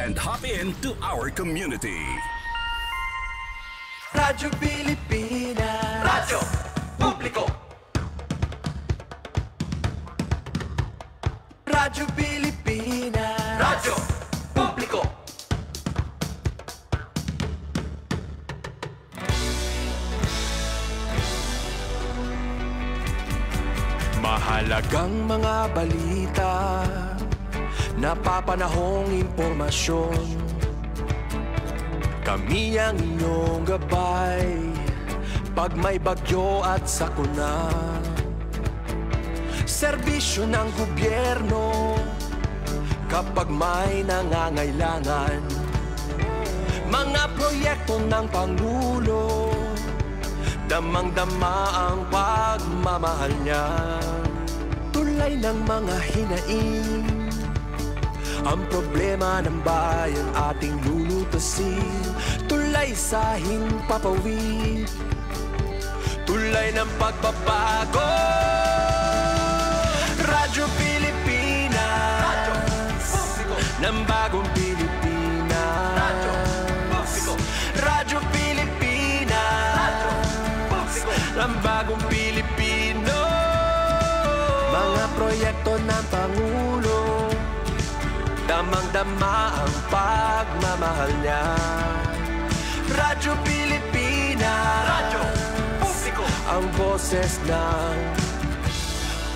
and hop into our community. Radyo Pilipinas, Radyo Publiko. Radyo Pilipinas, Radyo Publiko. Mahalagang mga balita, napapanahong impormasyon. Kami ang inyong gabay pag may bagyo at sakuna. Serbisyo ng gobyerno kapag may nangangailangan. Mga proyekto ng Pangulo, damang-dama ang pagmamahal niya. Tulay ng mga hinaing, ang problema ng bayan ating lulutasin. Tulay sa himpapawid, tulay ng pagbabago. Radyo Pilipinas, Radyo Publiko, ng bagong Pilipinas. Radyo Publiko, Radyo Pilipinas, Radyo Publiko, ng bagong Pilipino. Mga proyekto ng Pangulo, damang-dama ang pagmamahal niya. Radyo Pilipinas, Radyo Publiko, ang boses ng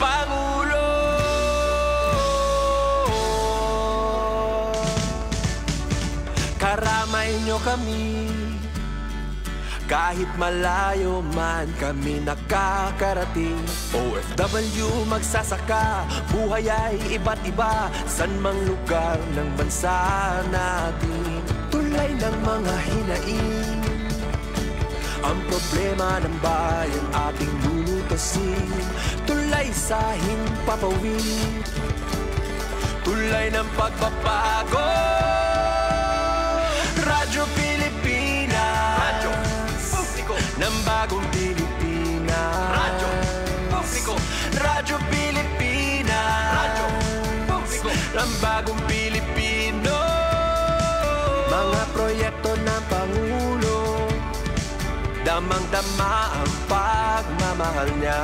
Pangulo. Karamay niyo kami, kahit malayo man kami nakakarating. OFW magsasaka, buhay ay iba't iba, san mang lugar ng bansa natin. Tulay ng mga hinaing, ang problema ng bayan ating lulutasin. Tulay sa himpapawid, tulay ng pagbabago. Radyo Pilipinas, Radyo Publiko, ng bagong Pilipinas. Radyo Publiko, Radyo Pilipinas, Radyo Publiko, ng bagong Pilipino. Mga proyekto ng Pangulo, damang-dama ang pagmamahal niya.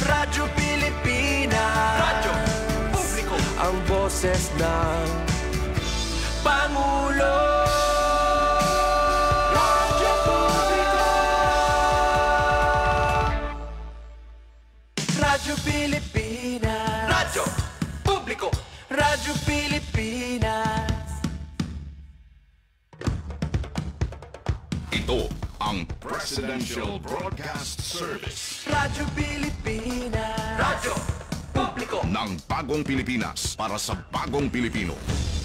Radyo Pilipinas, Radyo Publiko, ang boses ng Pangulo. Radyo Publiko, Radyo Pilipinas, Radyo Publiko, Radyo Pilipinas. Ito ang Presidential Broadcast Service. Radyo Pilipinas, Radyo Publiko, ng bagong Pilipinas para sa bagong Pilipino.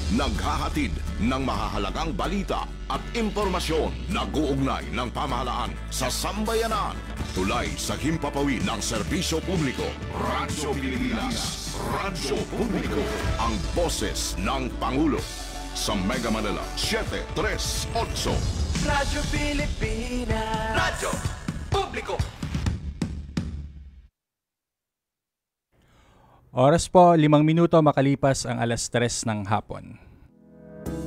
Naghahatid ng mahahalagang balita at impormasyon na guugnay ng pamahalaan sa sambayanan. Tulay sa himpapawid ng serbisyo publiko. Radyo Pilipinas, Radyo Publiko, ang boses ng Pangulo. Sa Mega Manila, 738. Radyo Pilipinas, Radyo Publiko. Oras po, 5 minuto makalipas ang alas 3 ng hapon.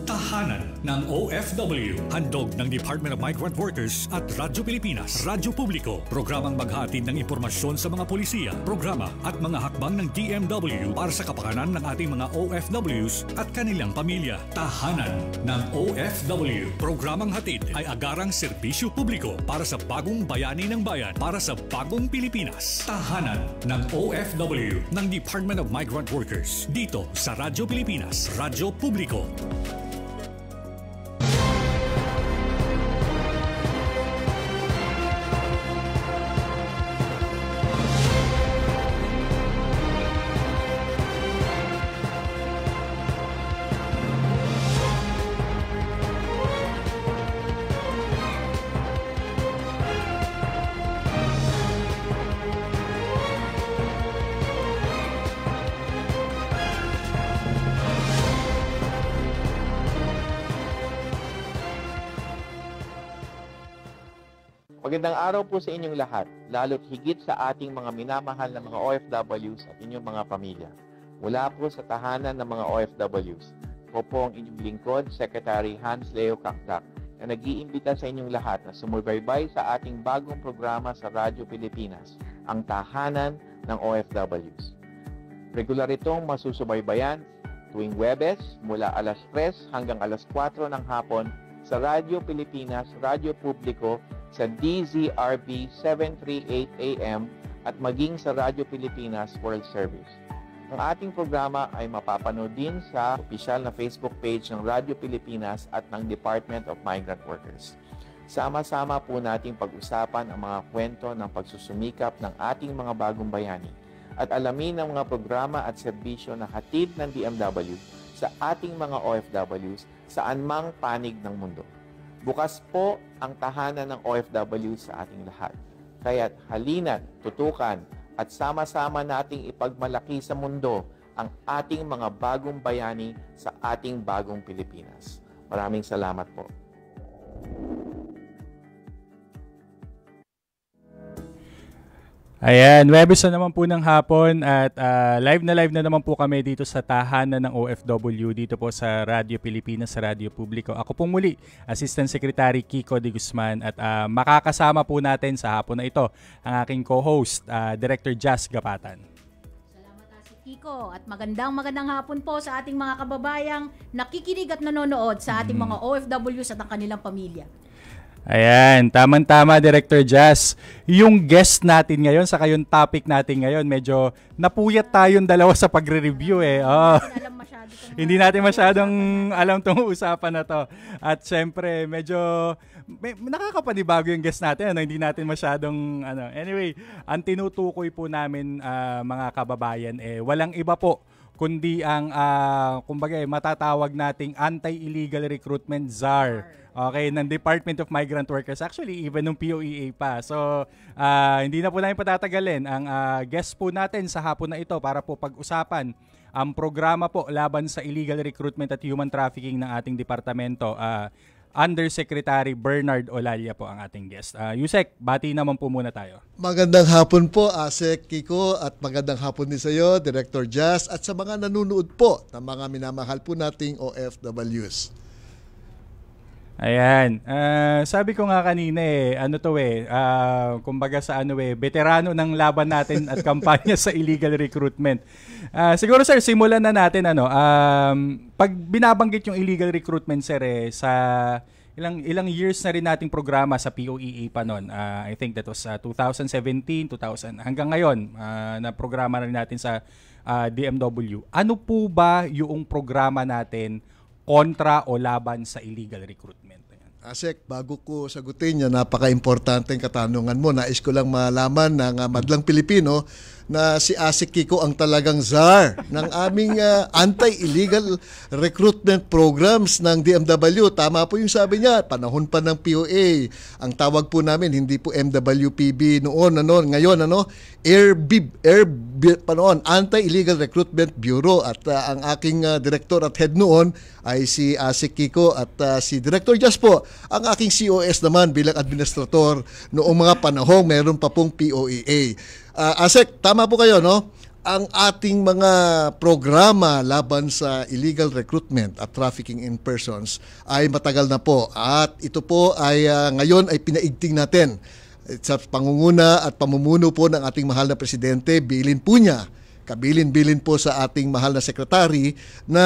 Tahanan ng OFW, handog ng Department of Migrant Workers at Radyo Pilipinas, Radyo Publiko, programang maghatid ng impormasyon sa mga polisiya, programa at mga hakbang ng DMW para sa kapakanan ng ating mga OFWs at kanilang pamilya. Tahanan ng OFW, programang hatid ay agarang serbisyo publiko para sa bagong bayani ng bayan, para sa bagong Pilipinas. Tahanan ng OFW ng Department of Migrant Workers, dito sa Radyo Pilipinas, Radyo Publiko. Magandang araw po sa inyong lahat, lalo't higit sa ating mga minamahal na mga OFWs at inyong mga pamilya. Mula po sa tahanan ng mga OFWs, Ako po ang inyong lingkod, Secretary Hans Leo Kakdak, na nag-iimbita sa inyong lahat na sumubaybay sa ating bagong programa sa Radyo Pilipinas, ang Tahanan ng OFWs. Regular itong masusubaybayan tuwing Huwebes mula alas 3 hanggang alas 4 ng hapon sa Radyo Pilipinas, Radyo Publiko sa DZRB 738 AM at maging sa Radyo Pilipinas World Service. Ang ating programa ay mapapanood din sa opisyal na Facebook page ng Radyo Pilipinas at ng Department of Migrant Workers. Sama-sama po nating pag-usapan ang mga kwento ng pagsusumikap ng ating mga bagong bayani at alamin ang mga programa at serbisyo na hatid ng DMW sa ating mga OFWs saan mang panig ng mundo. Bukas po ang tahanan ng OFW sa ating lahat. Kaya't halina't, tutukan, at sama-sama nating ipagmalaki sa mundo ang ating mga bagong bayani sa ating bagong Pilipinas. Maraming salamat po. Ayan, Huwebes na naman po ng hapon at live na naman po kami dito sa tahanan ng OFW dito po sa Radyo Pilipinas, sa Radyo Publiko. Ako po muli, Assistant Secretary Kiko de Guzman at makakasama po natin sa hapon na ito ang aking co-host, Director Jazz Gapatan. Salamat si Kiko at magandang hapon po sa ating mga kababayang nakikinig at nanonood sa ating mga OFWs at ang kanilang pamilya. Ayan, tamang-tama Director Jazz. Yung guest natin ngayon, saka yung topic natin ngayon, medyo napuyat tayong dalawa sa pagre-review eh. Oh. Hindi natin masyadong alam tong usapan na to. At syempre, medyo nakakapanibago yung guest natin. Hindi natin masyadong Anyway, ang tinutukoy po namin mga kababayan walang iba po kundi ang kumbaga matatawag nating anti-illegal recruitment czar. Okay, ng Department of Migrant Workers. Actually, even ng POEA pa. So, hindi na po namin patatagalin. Ang guest po natin sa hapon na ito para po pag-usapan ang programa po laban sa illegal recruitment at human trafficking ng ating departamento. Undersecretary Bernard Olalia po ang ating guest. Yusek, bati naman po muna tayo. Magandang hapon po, Asek Kiko, at magandang hapon din sa iyo, Director Jazz, at sa mga nanonood po ng mga minamahal po nating OFWs. Ayan. Sabi ko nga kanina kumbaga sa veterano ng laban natin at kampanya sa illegal recruitment. Siguro sir, simulan na natin pag binabanggit yung illegal recruitment sir sa ilang years na rin nating programa sa POEA pa noon. I think that was 2017, 2000 hanggang ngayon na programa na rin natin sa DMW. Ano po ba yung programa natin kontra o laban sa illegal recruitment? Asek, bago ko sagutin yan, napaka-importanteng katanungan mo. Nais ko lang malaman ng madlang Pilipino na si Asek Kiko ang talagang czar ng aming anti-illegal recruitment programs ng DMW. Tama po yung sabi niya, panahon pa ng POA. Ang tawag po namin, hindi po MWPB noon, ngayon, Anti-Illegal Recruitment Bureau. At ang aking director at head noon ay si Asek Kiko at si Director Jazz po, ang aking COS naman bilang administrator noong mga panahong meron pa pong POEA. Asek, tama po kayo, no? Ang ating mga programa laban sa illegal recruitment at trafficking in persons ay matagal na po. At ito po ay ngayon ay pinaigting natin sa pangunguna at pamumuno po ng ating mahal na presidente. Bilin po niya, kabilin-bilin po sa ating mahal na sekretary na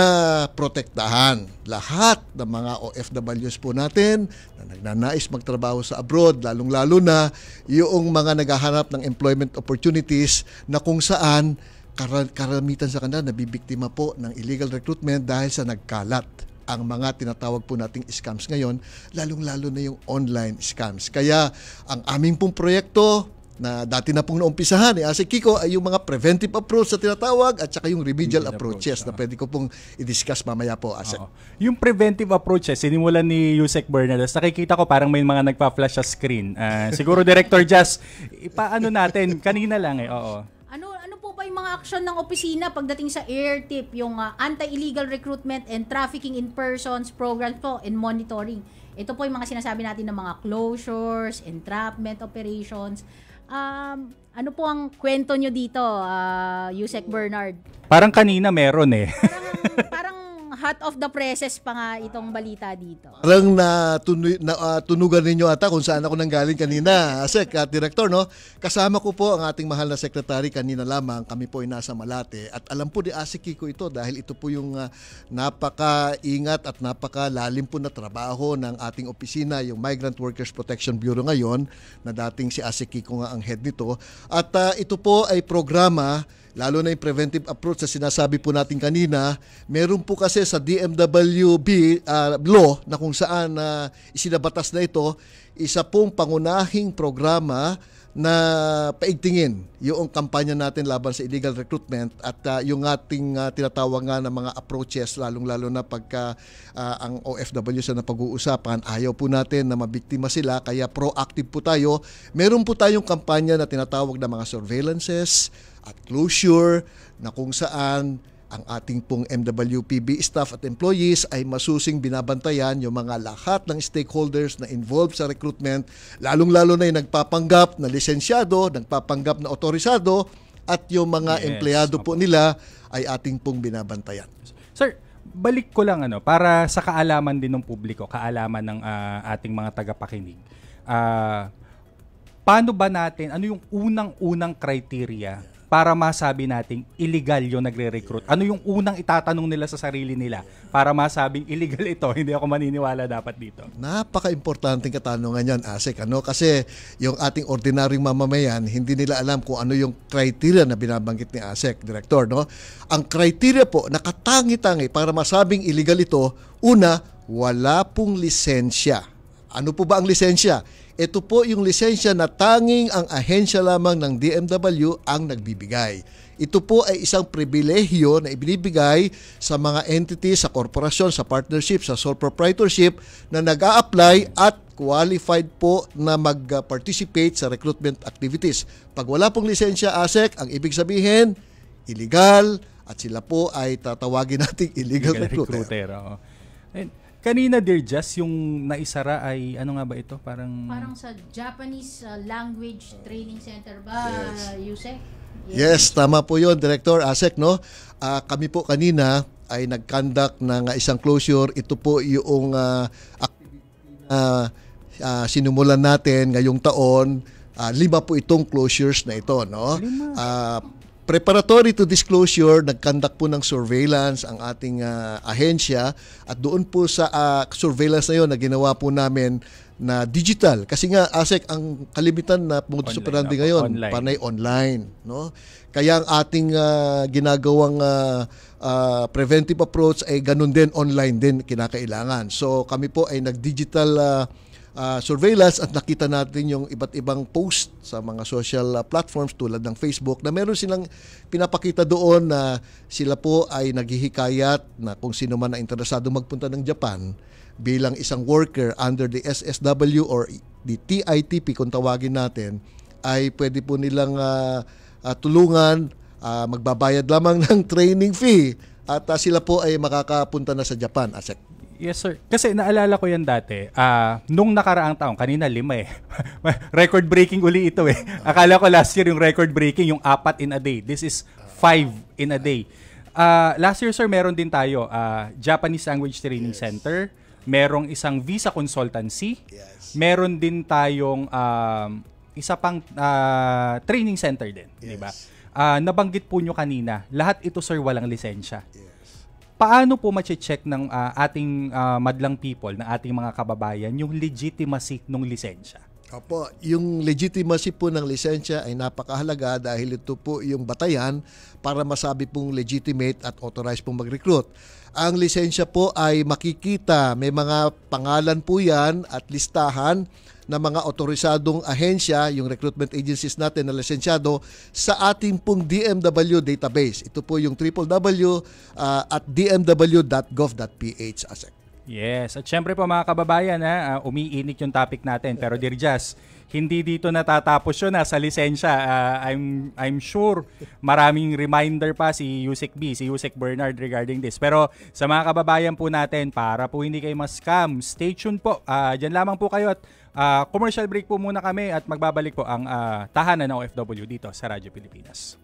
protektahan lahat ng mga OFWs po natin na nagnanais magtrabaho sa abroad, lalong-lalo na yung mga naghahanap ng employment opportunities na kung saan karamitan sa kanila nabibiktima po ng illegal recruitment dahil sa nagkalat ang mga tinatawag po nating scams ngayon, lalong-lalo na yung online scams. Kaya ang aming pong proyekto na dati na pong naumpisahan Asek Kiko ay yung mga preventive approach na tinatawag at saka yung remedial approaches na pwede ko pong i-discuss mamaya po, Asek. Yung preventive approaches, sinimulan ni Yusek Bernardes, nakikita ko parang may mga nagpa-flash sa screen. Siguro Director Jazz, ipaano natin, kanina lang Ano po ba yung mga action ng opisina pagdating sa AirTip, yung anti-illegal recruitment and trafficking in persons programs po and monitoring? Ito po yung mga sinasabi natin ng mga closures, entrapment operations. Ano po ang kwento nyo dito, Yusek Bernard? Parang kanina meron Parang hot of the presses pa nga itong balita dito. Parang tunugan ninyo ata kung saan ako nanggaling kanina, Asek at Director, no? Kasama ko po ang ating mahal na Secretary kanina lamang. Kami po ay nasa Malate at alam po ni Asek Kiko ito dahil ito po yung napaka-ingat at napaka-lalim po na trabaho ng ating opisina, yung Migrant Workers Protection Bureau ngayon, na dating si Asek Kiko nga ang head nito. At ito po ay programa, lalo na yung preventive approach na sinasabi po natin kanina. Meron po kasi sa DMWB law na kung saan isinabatas na ito, isa pong pangunahing programa na paigtingin yung kampanya natin laban sa illegal recruitment at yung ating tinatawag nga na mga approaches, lalong-lalo na pagka ang OFWs na pag-uusapan, ayaw po natin na mabiktima sila, kaya proactive po tayo. Meron po tayong kampanya na tinatawag na mga surveillances at closure na kung saan ang ating pong MWPB staff at employees ay masusing binabantayan yung mga lahat ng stakeholders na involved sa recruitment, lalong-lalo na yung nagpapanggap na lisensyado, nagpapanggap na otorisado, at yung mga empleyado po nila ay ating pong binabantayan. Sir, balik ko lang para sa kaalaman din ng publiko, kaalaman ng ating mga tagapakinig. Paano ba natin, ano yung unang criteria para masabi nating illegal yung nagre-recruit? Ano yung unang itatanong nila sa sarili nila para masabing illegal ito? Hindi ako maniniwala dapat dito. Napaka-importanting katanungan yan, Asek. Kasi yung ating ordinaryong mamamayan, hindi nila alam kung ano yung criteria na binabanggit ni Asek, Director. No? Ang criteria po, nakatangi-tangi para masabing illegal ito, una, wala pong lisensya. Ano po ba ang lisensya? Ito po yung lisensya na tanging ang ahensya lamang ng DMW ang nagbibigay. Ito po ay isang pribilehyo na ibinibigay sa mga entities, sa korporasyon, sa partnership, sa sole proprietorship na nag-a-apply at qualified po na mag-participate sa recruitment activities. Pag wala pong lisensya, Asek, ang ibig sabihin, illegal, at sila po ay tatawagin nating illegal recruiter. Kanina, Dear Jess, yung naisara ay, ano nga ba ito? Parang sa Japanese Language Training Center ba, Yusek? Yes, tama po yun, Director Asek, no? Kami po kanina ay nag-conduct ng isang closure. Ito po yung activity na sinumulan natin ngayong taon. 5 po itong closures na ito, no? Preparatory to disclosure, nag-conduct po ng surveillance ang ating ahensya at doon po sa surveillance na yun na ginawa po namin na digital. Kasi nga, Asek, ang kalimitan na modus operandi ngayon, panay online. No? Kaya ang ating ginagawang preventive approach ay ganun din, online din kinakailangan. So kami po ay nag-digital surveillance at nakita natin yung iba't ibang post sa mga social platforms tulad ng Facebook na meron silang pinapakita doon na sila po ay naghihikayat na kung sino man na interesado magpunta ng Japan bilang isang worker under the SSW or the TITP kung tawagin natin, ay pwede po nilang tulungan, magbabayad lamang ng training fee at sila po ay makakapunta na sa Japan, Asek. Yes, sir. Kasi naalala ko yan dati. Nung nakaraang taon, kanina 5 eh. Record-breaking uli ito eh. Akala ko last year yung record-breaking, yung 4 in a day. This is 5 in a day. Last year, sir, meron din tayo Japanese Language Training Center. Merong isang visa consultancy. Meron din tayong isa pang training center din. Diba? Nabanggit po nyo kanina, lahat ito, sir, walang lisensya. Paano po ma-check ng ating madlang people, ng ating mga kababayan, yung legitimacy ng lisensya? Opo, yung legitimacy po ng lisensya ay napakahalaga dahil ito po yung batayan para masabi pong legitimate at authorized pong mag-recruit. Ang lisensya po ay makikita, may mga pangalan po yan at listahan na mga otorisadong ahensya, yung recruitment agencies natin na lisensyado sa ating pong DMW database. Ito po yung www.dmw.gov.ph, Asek. Yes, at syempre po mga kababayan, umiinit yung topic natin. Pero Dear Jazz, hindi dito natatapos yun sa lisensya. I'm sure maraming reminder pa si Yusek B, si Yusek Bernard regarding this. Pero sa mga kababayan po natin, para po hindi kayo ma-scam, stay tuned po. Diyan lamang po kayo at commercial break po muna kami at magbabalik po ang tahanan ng OFW dito sa Radyo Pilipinas.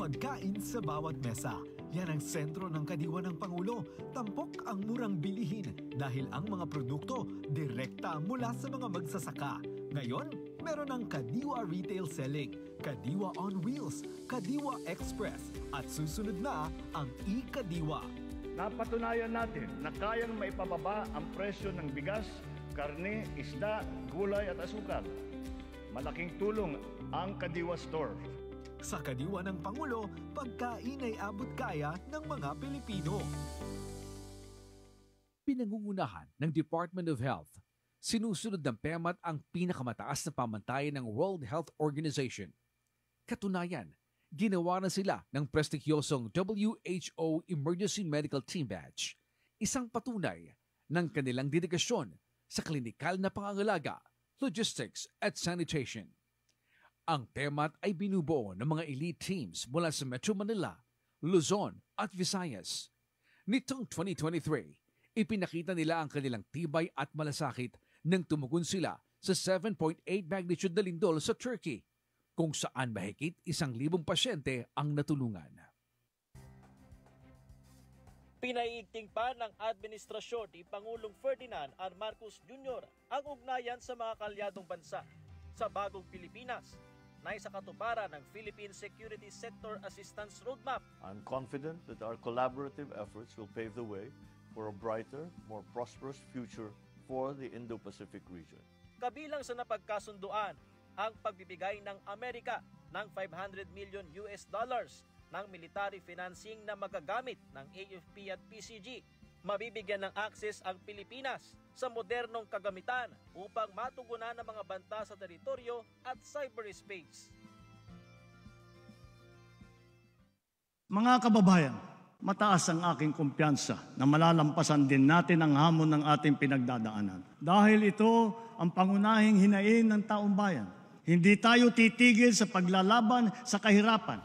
Pagkain sa bawat mesa. Yan ang sentro ng kadiwa ng Pangulo. Tampok ang murang bilihin dahil ang mga produkto direkta mula sa mga magsasaka. Ngayon, meron ang Kadiwa Retail Selling, Kadiwa on Wheels, Kadiwa Express at susunod na ang e-Kadiwa. Napatunayan natin na kayang maipababa ang presyo ng bigas, karne, isda, gulay at asukal. Malaking tulong ang Kadiwa Store. Sa kadiwa ng Pangulo, pagkain ay abot kaya ng mga Pilipino. Pinangungunahan ng Department of Health, sinusunod ng PEMAT ang pinakamataas na pamantayan ng World Health Organization. Katunayan, ginawa na sila ng prestigyosong WHO Emergency Medical Team Badge, isang patunay ng kanilang dedikasyon sa klinikal na pangangalaga, logistics at sanitation. Ang PEMAT ay binubuo ng mga elite teams mula sa Metro Manila, Luzon at Visayas. Nitong 2023, ipinakita nila ang kanilang tibay at malasakit nang tumugon sila sa 7.8 magnitude na lindol sa Turkey, kung saan mahigit 1,000 pasyente ang natulungan. Pinaiigting pa ng administrasyon ni Pangulong Ferdinand R. Marcos Jr. ang ugnayan sa mga kalyadong bansa sa bagong Pilipinas na sa katuparan ng Philippine Security Sector Assistance Roadmap. I'm confident that our collaborative efforts will pave the way for a brighter, more prosperous future for the Indo-Pacific region. Kabilang sa napagkasunduan ang pagbibigay ng Amerika ng $500 million ng military financing na magagamit ng AFP at PCG. Mabibigyan ng access ang Pilipinas sa modernong kagamitan upang matugunan ang mga banta sa teritoryo at cyberspace. Mga kababayan, mataas ang aking kumpiyansa na malalampasan din natin ang hamon ng ating pinagdadaanan. Dahil ito ang pangunahing hinaing ng taong bayan. Hindi tayo titigil sa paglalaban sa kahirapan.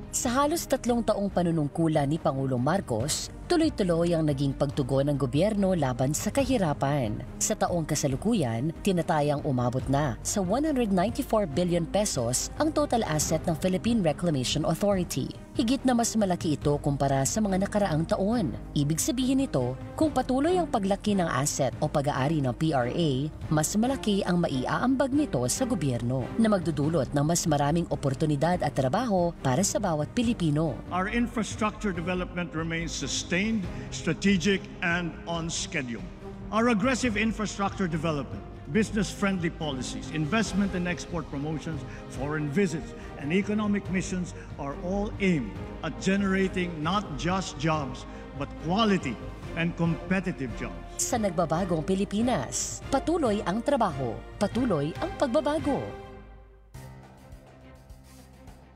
Sa halos 3 taong panunungkulan ni Pangulong Marcos, tuloy-tuloy ang naging pagtugon ng gobyerno laban sa kahirapan. Sa taong kasalukuyan, tinatayang umabot na sa 194 billion pesos ang total asset ng Philippine Reclamation Authority. Higit na mas malaki ito kumpara sa mga nakaraang taon. Ibig sabihin nito, kung patuloy ang paglaki ng asset o pag-aari ng PRA, mas malaki ang maiaambag nito sa gobyerno na magdudulot ng mas maraming oportunidad at trabaho para sa bawat Pilipino. Our infrastructure development remains sustained, strategic, and on schedule. Our aggressive infrastructure development, business-friendly policies, investment and export promotions, foreign visits, and economic missions are all aimed at generating not just jobs, but quality and competitive jobs. Sa nagbabagong Pilipinas, patuloy ang trabaho, patuloy ang pagbabago.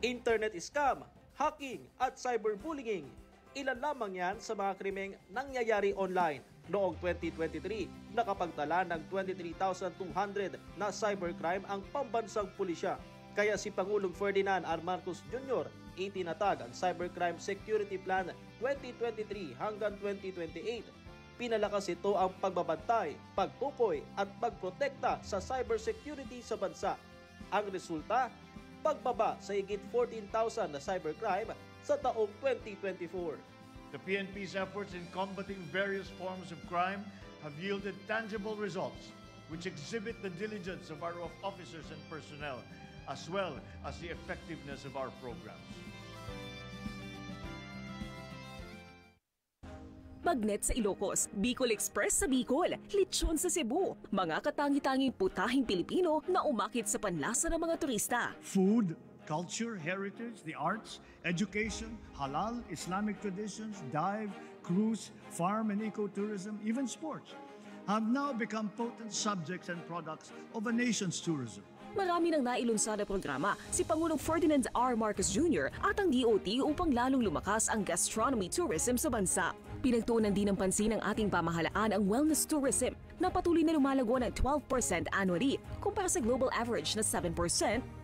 Internet scam, hacking at cyberbullying. Ilan lamang yan sa mga krimeng nangyayari online. Noong 2023, nakapagtala ng 23,200 na cybercrime ang pambansang pulisya. Kaya si Pangulong Ferdinand R. Marcos Jr. itinatag ang Cybercrime Security Plan 2023 hanggang 2028. Pinalakas ito ang pagbabantay, pagtukoy at pagprotekta sa cybersecurity sa bansa. Ang resulta, pagbaba sa higit 14,000 na cybercrime sa taong 2024. The PNP's efforts in combating various forms of crime have yielded tangible results which exhibit the diligence of our officers and personnel as well as the effectiveness of our programs. Bagnet sa Ilocos, Bicol Express sa Bicol, Lechon sa Cebu, mga katangi-tanging putahing Pilipino na umakit sa panlasa ng mga turista. Food, culture, heritage, the arts, education, halal, Islamic traditions, dive, cruise, farm and ecotourism, even sports have now become potent subjects and products of a nation's tourism. Marami nang nailunsad na programa si Pangulong Ferdinand R. Marcos Jr. at ang DOT upang lalong lumakas ang gastronomy tourism sa bansa. Pinagtuunan din ng pansin ng ating pamahalaan ang wellness tourism, na patuloy na lumalago ng 12% annually kumpara sa global average na 7%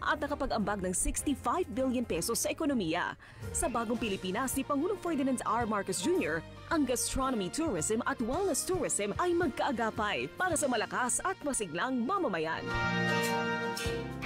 at nakapag-ambag ng 65 billion pesos sa ekonomiya. Sa bagong Pilipinas ni Pangulong Ferdinand R. Marcos Jr., ang gastronomy tourism at wellness tourism ay magkaagapay para sa malakas at masiglang mamamayan.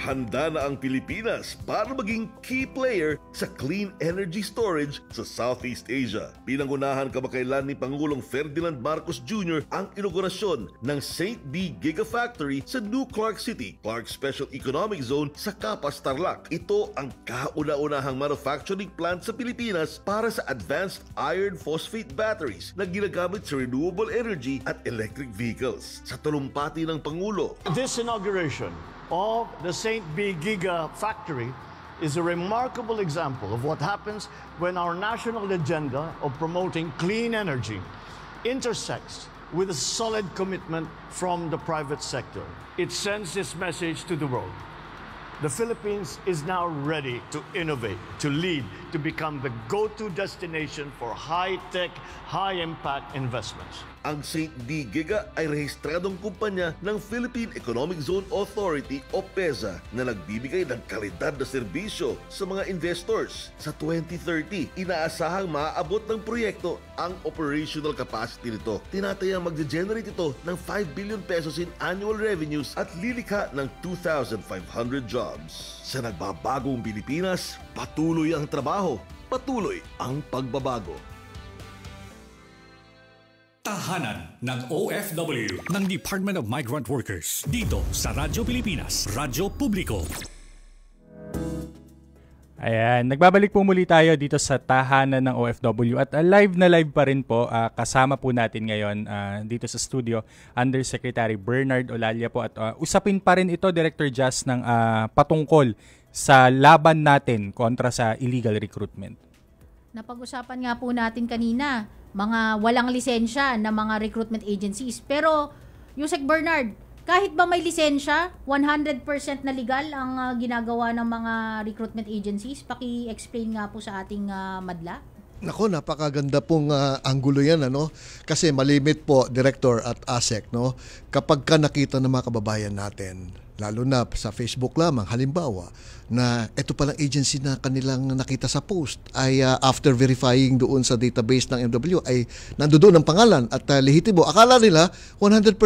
Handa na ang Pilipinas para maging key player sa clean energy storage sa Southeast Asia. Pinangunahan kamakailan ni Pangulong Ferdinand Marcos Jr. ang inaugurasyon ng St. B Gigafactory sa New Clark City, Clark Special Economic Zone sa Capas, Tarlac. Ito ang kauna-unahang manufacturing plant sa Pilipinas para sa advanced iron phosphate batteries na ginagamit sa renewable energy at electric vehicles. Sa talumpati ng Pangulo, This inauguration of the St. B Giga Factory is a remarkable example of what happens when our national agenda of promoting clean energy intersects with a solid commitment from the private sector. It sends this message to the world. The Philippines is now ready to innovate, to lead, to become the go-to destination for high-tech, high-impact investments. Ang St. B Giga ay rehistradong kumpanya ng Philippine Economic Zone Authority o PEZA na nagbibigay ng kalidad na serbisyo sa mga investors. Sa 2030, inaasahang maaabot ng proyekto ang operational capacity nito. Tinatayang magge-generate ito ng 5 billion pesos in annual revenues at lilikha ng 2,500 jobs. Sa nagbabagong Pilipinas, patuloy ang trabaho, patuloy ang pagbabago. Tahanan ng OFW ng Department of Migrant Workers dito sa Radyo Pilipinas, Radyo Publiko. Ayan, nagbabalik po muli tayo dito sa tahanan ng OFW at live na live pa rin po. Kasama po natin ngayon dito sa studio Undersecretary Bernard Olalia po at usapin pa rin ito, Director Jazz, ng patungkol sa laban natin kontra sa illegal recruitment. Napag-usapan nga po natin kanina, mga walang lisensya na mga recruitment agencies. Pero, Yusek Bernard, kahit ba may lisensya, 100% na legal ang ginagawa ng mga recruitment agencies? Paki-explain nga po sa ating madla. Nako, napakaganda pong anggulo yan, ano? Kasi malimit po, Director at ASEC, no? Kapag ka nakita ng mga kababayan natin, lalo na sa Facebook lamang, halimbawa, na ito palang agency na kanilang nakita sa post ay after verifying doon sa database ng MW ay nandoon ang pangalan at lehitimo. Akala nila 100%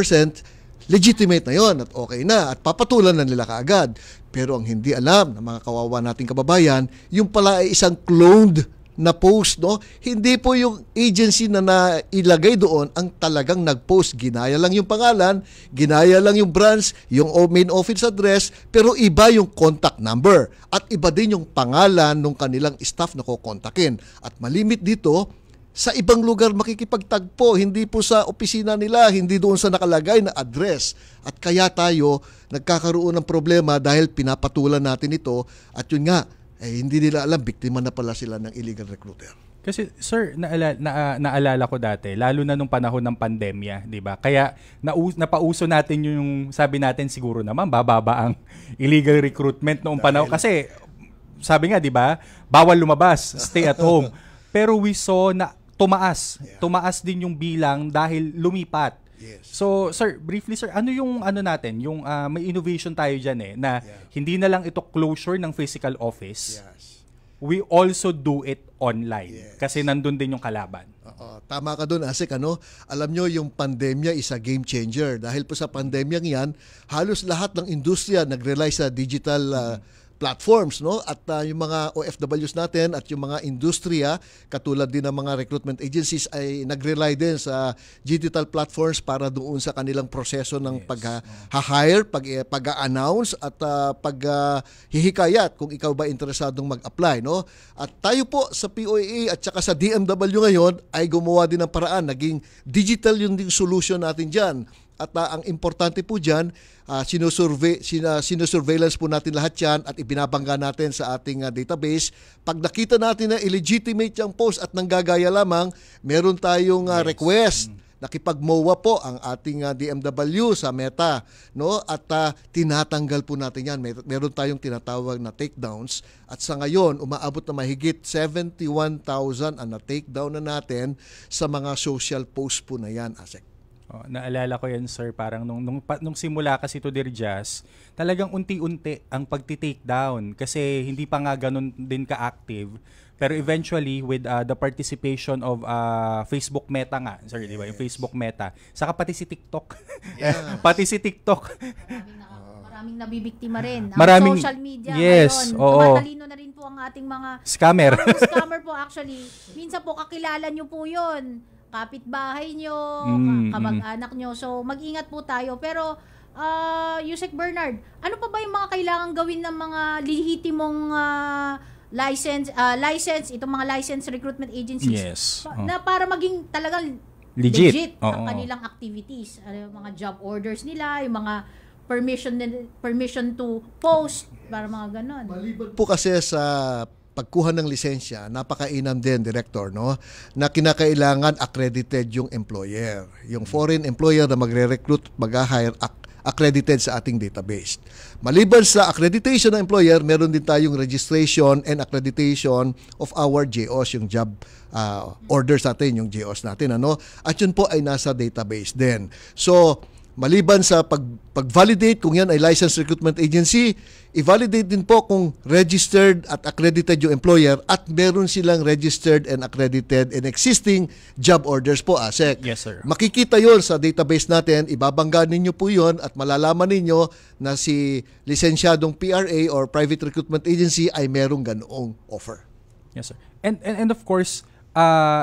legitimate na yon at okay na at papatulan na nila kaagad. Pero ang hindi alam ng mga kawawa nating kababayan, yung pala ay isang cloned na post, no? Hindi po yung agency na nailagay doon ang talagang nag-post. Ginaya lang yung pangalan, ginaya lang yung branch, yung main office address, pero iba yung contact number. At iba din yung pangalan ng kanilang staff na kukontakin. At malimit dito, sa ibang lugar makikipagtagpo, hindi po sa opisina nila, hindi doon sa nakalagay na address. At kaya tayo nagkakaroon ng problema dahil pinapatulan natin ito at yun nga, hindi nila alam, biktima na pala sila ng illegal recruiter. Kasi sir, naalala ko dati, lalo na nung panahon ng pandemya, 'di ba? Kaya napauso natin yung sabi natin siguro naman bababa ang illegal recruitment noong panahon kasi sabi nga 'di ba, bawal lumabas, stay at home. Pero we saw na tumaas din yung bilang dahil lumipat. Yes. So, sir, briefly sir, ano yung natin, yung may innovation tayo diyan na hindi na lang ito closure ng physical office. Yes. We also do it online kasi nandun din yung kalaban. Tama ka doon, Asik, ano? Alam nyo, yung pandemya is a game changer. Dahil po sa pandemyang yan, halos lahat ng industriya nag-rely sa digital platforms, no? At yung mga OFWs natin at yung mga industriya, katulad din ng mga recruitment agencies ay nag-rely din sa digital platforms para doon sa kanilang proseso ng pag-hire, pag-announce at pag-hihikayat kung ikaw ba interesadong mag-apply, no? At tayo po sa POAA at saka sa DMW ngayon ay gumawa din ng paraan, naging digital yung ding solution natin dyan. At ang importante po dyan, sinusurveillance po natin lahat yan at ibinabangga natin sa ating database. Pag nakita natin na illegitimate yung post at nanggagaya lamang, meron tayong request. Nakipag-MOA po ang ating DMW sa Meta, no? At tinatanggal po natin yan. Meron tayong tinatawag na takedowns. At sa ngayon, umaabot na mahigit 71,000 ang na-takedown na natin sa mga social posts po na yan, Asek. Naalala ko yan, sir, parang nung simula kasi to Dear Jazz, talagang unti-unti ang pagti-take down kasi hindi pa nga ganun din ka-active. Pero eventually, with the participation of Facebook Meta nga, sir, di ba? Yung Facebook Meta. Saka pati si TikTok. Pati si TikTok. Maraming nabibiktima rin. Maraming social media yes, ngayon. Oo. Tumatalino na rin po ang ating mga scammer. Scammer po actually. Minsan po kakilala nyo po yun. Kapitbahay nyo, kamag-anak nyo. So mag-ingat po tayo. Pero Yusek Bernard, ano pa ba yung mga kailangan gawin ng mga lehitimong license, itong mga license recruitment agencies? Yes. Na para maging talagang legit ang kanilang activities. Yung mga job orders nila, yung mga permission to post, para mga ganon. Maliban po kasi sa pagkuha ng lisensya, napakainam din, Director, no? Na kinakailangan accredited yung employer. Yung foreign employer na magre-recruit, mag-hire, accredited sa ating database. Maliban sa accreditation ng employer, meron din tayong registration and accreditation of our JOs, yung job orders natin, yung JOs natin, ano? At yun po ay nasa database din. So, maliban sa pag-validate kung yan ay licensed recruitment agency, i-validate din po kung registered at accredited yung employer at meron silang registered and accredited and existing job orders po, ASEC. Yes, sir. Makikita yon sa database natin, ibabangga ninyo po yon at malalaman ninyo na si lisensyadong PRA or private recruitment agency ay merong ganoong offer. Yes, sir. And of course,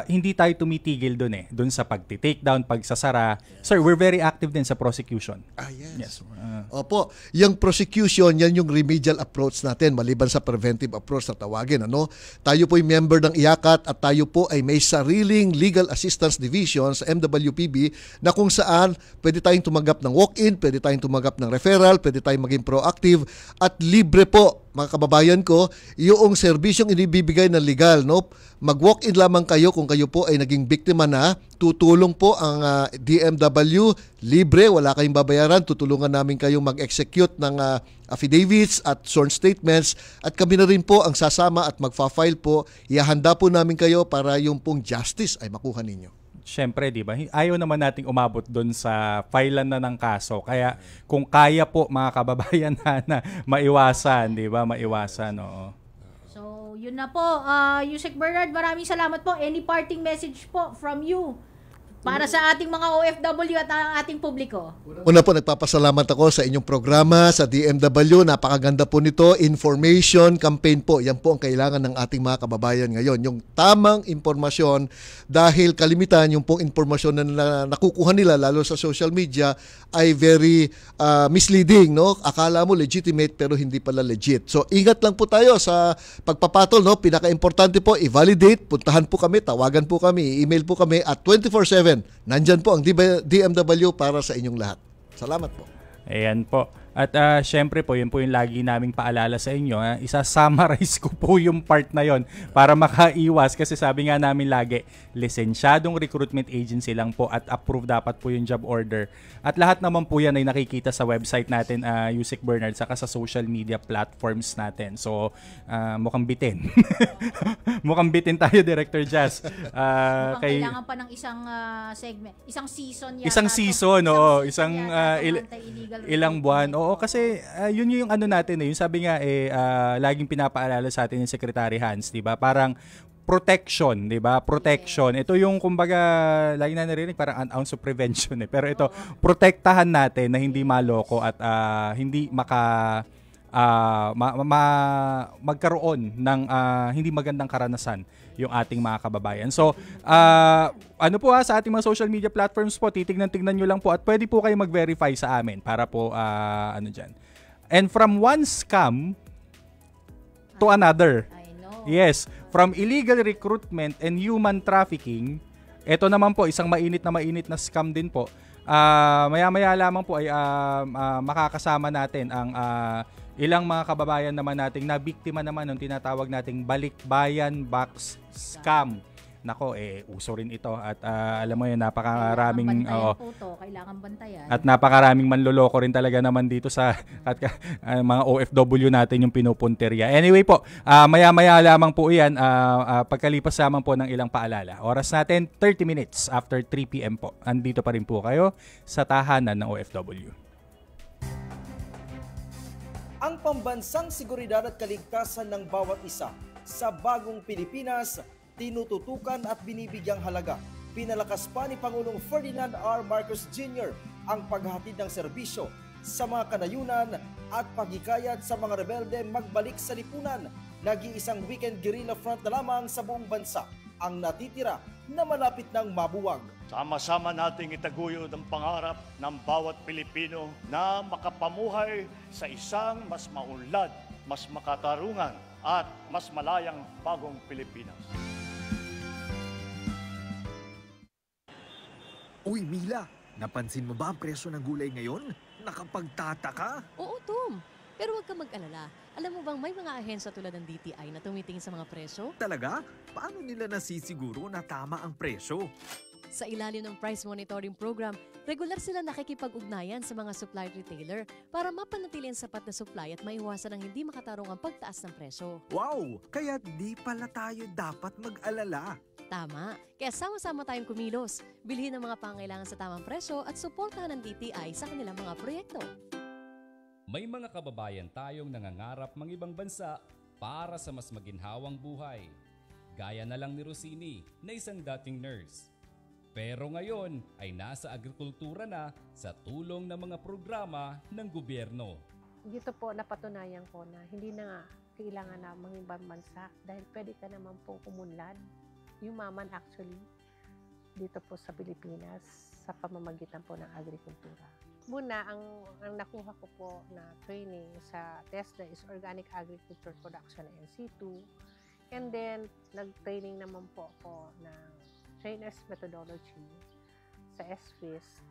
hindi tayo tumitigil doon sa pagti-take down, pagsasara. Sir, we're very active din sa prosecution. Yes. Opo, yung prosecution, yan yung remedial approach natin maliban sa preventive approach na tawagin, ano? Tayo po ay member ng IACAT at tayo po ay may sariling legal assistance division sa MWPB na kung saan pwede tayong tumanggap ng walk-in, pwede tayong tumanggap ng referral, pwede tayong maging proactive at libre po, mga kababayan ko, yung serbisyong inibibigay ng legal, no? Mag-walk-in lamang kayo kung kayo po ay naging biktima na. Tutulong po ang DMW, libre, wala kayong babayaran. Tutulungan namin kayong mag-execute ng affidavits at sworn statements at kami na rin po ang sasama at magfa-file po. Ihahanda po namin kayo para yung pong justice ay makuha ninyo. Siyempre, di ba? Ayaw naman nating umabot doon sa filean na ng kaso. Kaya kung kaya po mga kababayan na maiwasan, di ba? Maiwasan, oo. So, yun na po. Yusek Bernard, maraming salamat po. Any parting message po from you para sa ating mga OFW at ang ating publiko? Una po, nagpapasalamat ako sa inyong programa, sa DMW. Napakaganda po nito. Information campaign po. Yan po ang kailangan ng ating mga kababayan ngayon. Yung tamang impormasyon dahil kalimitan yung pong impormasyon na nakukuha nila lalo sa social media ay very misleading, no? Akala mo legitimate pero hindi pala legit. So, ingat lang po tayo sa pagpapatol, no? Pinaka-importante po, i-validate. Puntahan po kami, tawagan po kami, email po kami at 24/7. Nandyan po ang DMW para sa inyong lahat. Salamat po. Ayan po. At syempre po, yun po yung lagi naming paalala sa inyo. Isa-summarize ko po yung part na yon para makaiwas kasi sabi nga namin lagi, lisensyadong recruitment agency lang po at approved dapat po yung job order. At lahat naman po yan ay nakikita sa website natin, Yusek Bernard, saka sa social media platforms natin. So, mukhang bitin. Mukhang bitin tayo, Director Jazz. Kailangan pa ng isang segment, isang season yata. Isang season, oo. Ilang buwan. Oo, kasi yun yung ano natin yung sabi nga laging pinapaalala sa atin ng Secretary Hans, 'di ba? Parang protection, 'di ba? Protection. Ito yung kumbaga lagi na narinig parang an ounce of prevention Pero ito, protektahan natin na hindi maloko at hindi magkaroon ng hindi magandang karanasan yung ating mga kababayan. So, ano po sa ating mga social media platforms po, tingnan nyo lang po at pwede po kayo mag-verify sa amin para po, ano dyan. And from one scam to another. Yes, from illegal recruitment and human trafficking, ito naman po, isang mainit na scam din po. Maya-maya lamang po ay makakasama natin ang ilang mga kababayan naman nating na biktima naman ng tinatawag nating balikbayan box scam. nako uso rin ito at alam mo yun, napakaraming kailangan bantayan. At napakaraming manloloko rin talaga naman dito sa at mga OFW natin yung pinupunterya. Anyway po, maya-maya lamang po 'yan pagkalipas lamang po ng ilang paalala. Oras natin 30 minutes after 3 PM po. Andito pa rin po kayo sa tahanan ng OFW. Ang pambansang seguridad at kaligtasan ng bawat isa sa bagong Pilipinas, tinututukan at binibigyang halaga. Pinalakas pa ni Pangulong Ferdinand R. Marcos Jr. ang paghatid ng serbisyo sa mga kanayunan at paghikayat sa mga rebelde magbalik sa lipunan. Nag-iisang weekend guerrilla front na lamang sa buong bansa ang natitira na malapit ng mabuwag. Sama-sama nating itaguyod ang pangarap ng bawat Pilipino na makapamuhay sa isang mas maunlad, mas makatarungan at mas malayang bagong Pilipinas. Uy, Mila, napansin mo ba ang presyo ng gulay ngayon? Nakapagtataka? Oo, Tom. Pero huwag ka mag-alala. Alam mo bang may mga ahensya tulad ng DTI na tumitingin sa mga presyo? Talaga? Paano nila nasisiguro na tama ang presyo? Sa ilalim ng Price Monitoring Program, regular sila nakikipag-ugnayan sa mga supply retailer para mapanatili ang sapat na supply at maiwasan ang hindi makatarong ang pagtaas ng presyo. Wow! Kaya di pala tayo dapat mag-alala. Tama. Kaya sama-sama tayong kumilos. Bilhin ang mga pangailangan sa tamang presyo at suportahan ng DTI sa kanilang mga proyekto. May mga kababayan tayong nangangarap mang ibang bansa para sa mas maginhawang buhay. Gaya na lang ni Rosini na isang dating nurse. Pero ngayon ay nasa agrikultura na sa tulong ng mga programa ng gobyerno. Dito po napatunayan ko na hindi na nga kailangan na mangibang bansa dahil pwede ka naman po umunlad, yumaman actually, dito po sa Pilipinas sa pamamagitan po ng agrikultura. Muna, ang nakuha ko po na training sa TESDA is Organic Agriculture Production NC2. And then, nag-training naman po ako ng trainer's methodology sa SFIST.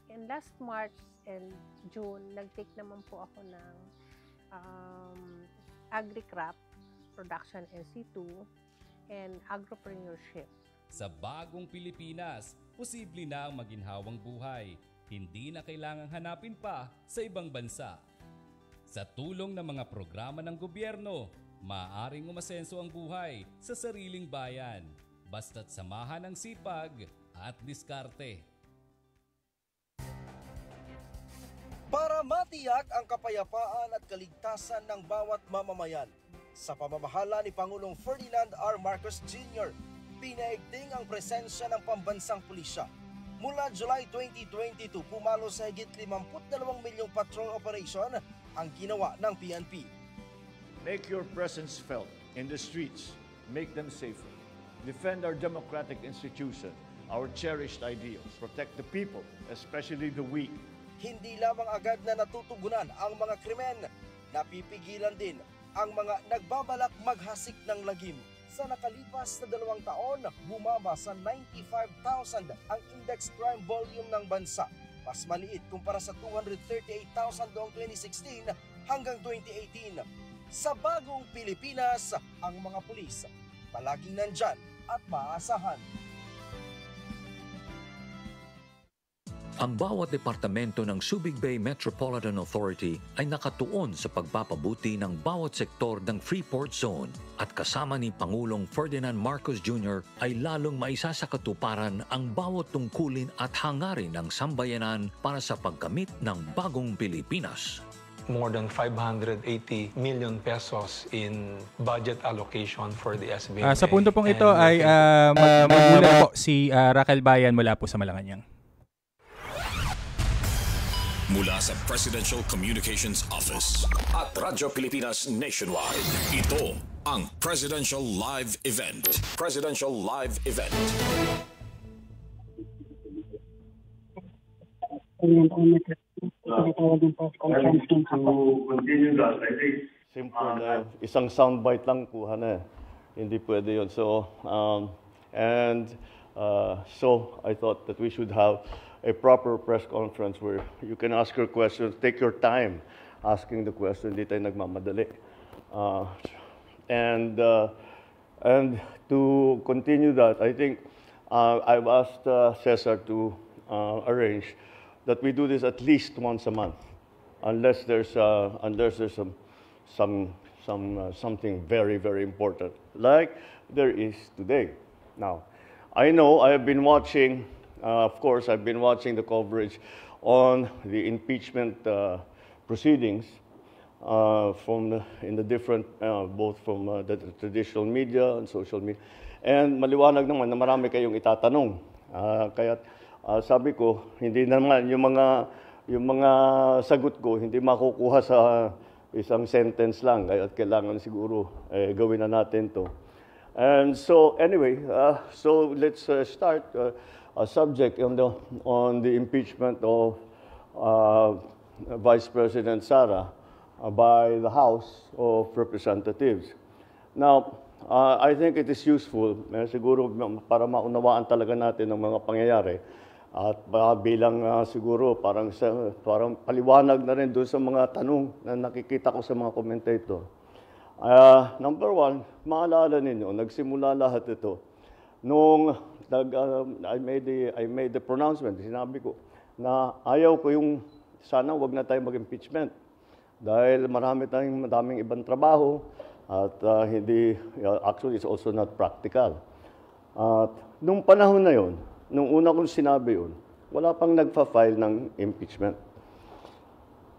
And last March and June, nag-take naman po ako ng Agri-Crop Production NC2 and Agropreneurship. Sa bagong Pilipinas, posible na ang maginhawang buhay. Hindi na kailangang hanapin pa sa ibang bansa. Sa tulong ng mga programa ng gobyerno, maaaring umasenso ang buhay sa sariling bayan. Basta't samahan ng sipag at diskarte. Para matiyak ang kapayapaan at kaligtasan ng bawat mamamayan, sa pamamahala ni Pangulong Ferdinand R. Marcos Jr., pinaigting ang presensya ng pambansang pulisya. Mula July 2022, pumalo sa higit 52 milyong patrol operation ang ginawa ng PNP. Make your presence felt in the streets. Make them safer. Defend our democratic institution, our cherished ideals. Protect the people, especially the weak. Hindi lamang agad na natutugunan ang mga krimen, napipigilan din ang mga nagbabalak maghasik ng lagim. Sa nakalipas na 2 taon, bumaba sa 95,000 ang index crime volume ng bansa. Mas maliit kumpara sa 238,000 noong 2016 hanggang 2018. Sa bagong Pilipinas, ang mga pulis palaging nandyan at maaasahan. Ang bawat departamento ng Subic Bay Metropolitan Authority ay nakatuon sa pagpapabuti ng bawat sektor ng Freeport Zone at kasama ni Pangulong Ferdinand Marcos Jr. ay lalong maisasakatuparan ang bawat tungkulin at hangarin ng sambayanan para sa pagkamit ng bagong Pilipinas. More than 580 million pesos in budget allocation for the SBMA. Sa punto pong ito ay magmula po si Raquel Bayan mula po sa Malacanang. Mula sa Presidential Communications Office at Radyo Pilipinas Nationwide, ito ang Presidential Live Event. Presidential Live Event. Simple na isang soundbite lang kuha na. Hindi pwede yun. So, so I thought that we should have a proper press conference where you can ask your questions, take your time asking the question, hindi tayo nagmamadali. And to continue that, I think I've asked Cesar to arrange that we do this at least once a month, unless there's something very, very important, like there is today. Now, I know I have been watching, of course, I've been watching the coverage on the impeachment proceedings in the different, both from the traditional media and social media. And maliwanag naman na marami kayong itatanong. Kaya sabi ko, hindi naman yung mga sagot ko hindi makukuha sa isang sentence lang. Kaya kailangan siguro gawin na natin to. And so anyway, so let's start a subject on the impeachment of Vice President Sara by the House of Representatives. Now, I think it is useful, siguro para maunawaan talaga natin ang mga pangyayari at bilang siguro parang paliwanag na rin doon sa mga tanong na nakikita ko sa mga commentator. Number one, maalala ninyo, nagsimula lahat ito nung I made the pronouncement, sinabi ko na ayaw ko yung sana wag na tayo mag-impeachment dahil madaming ibang trabaho at actually it's also not practical. At nung panahon na yon, nung una kong sinabi yun, wala pang nagpa-file ng impeachment.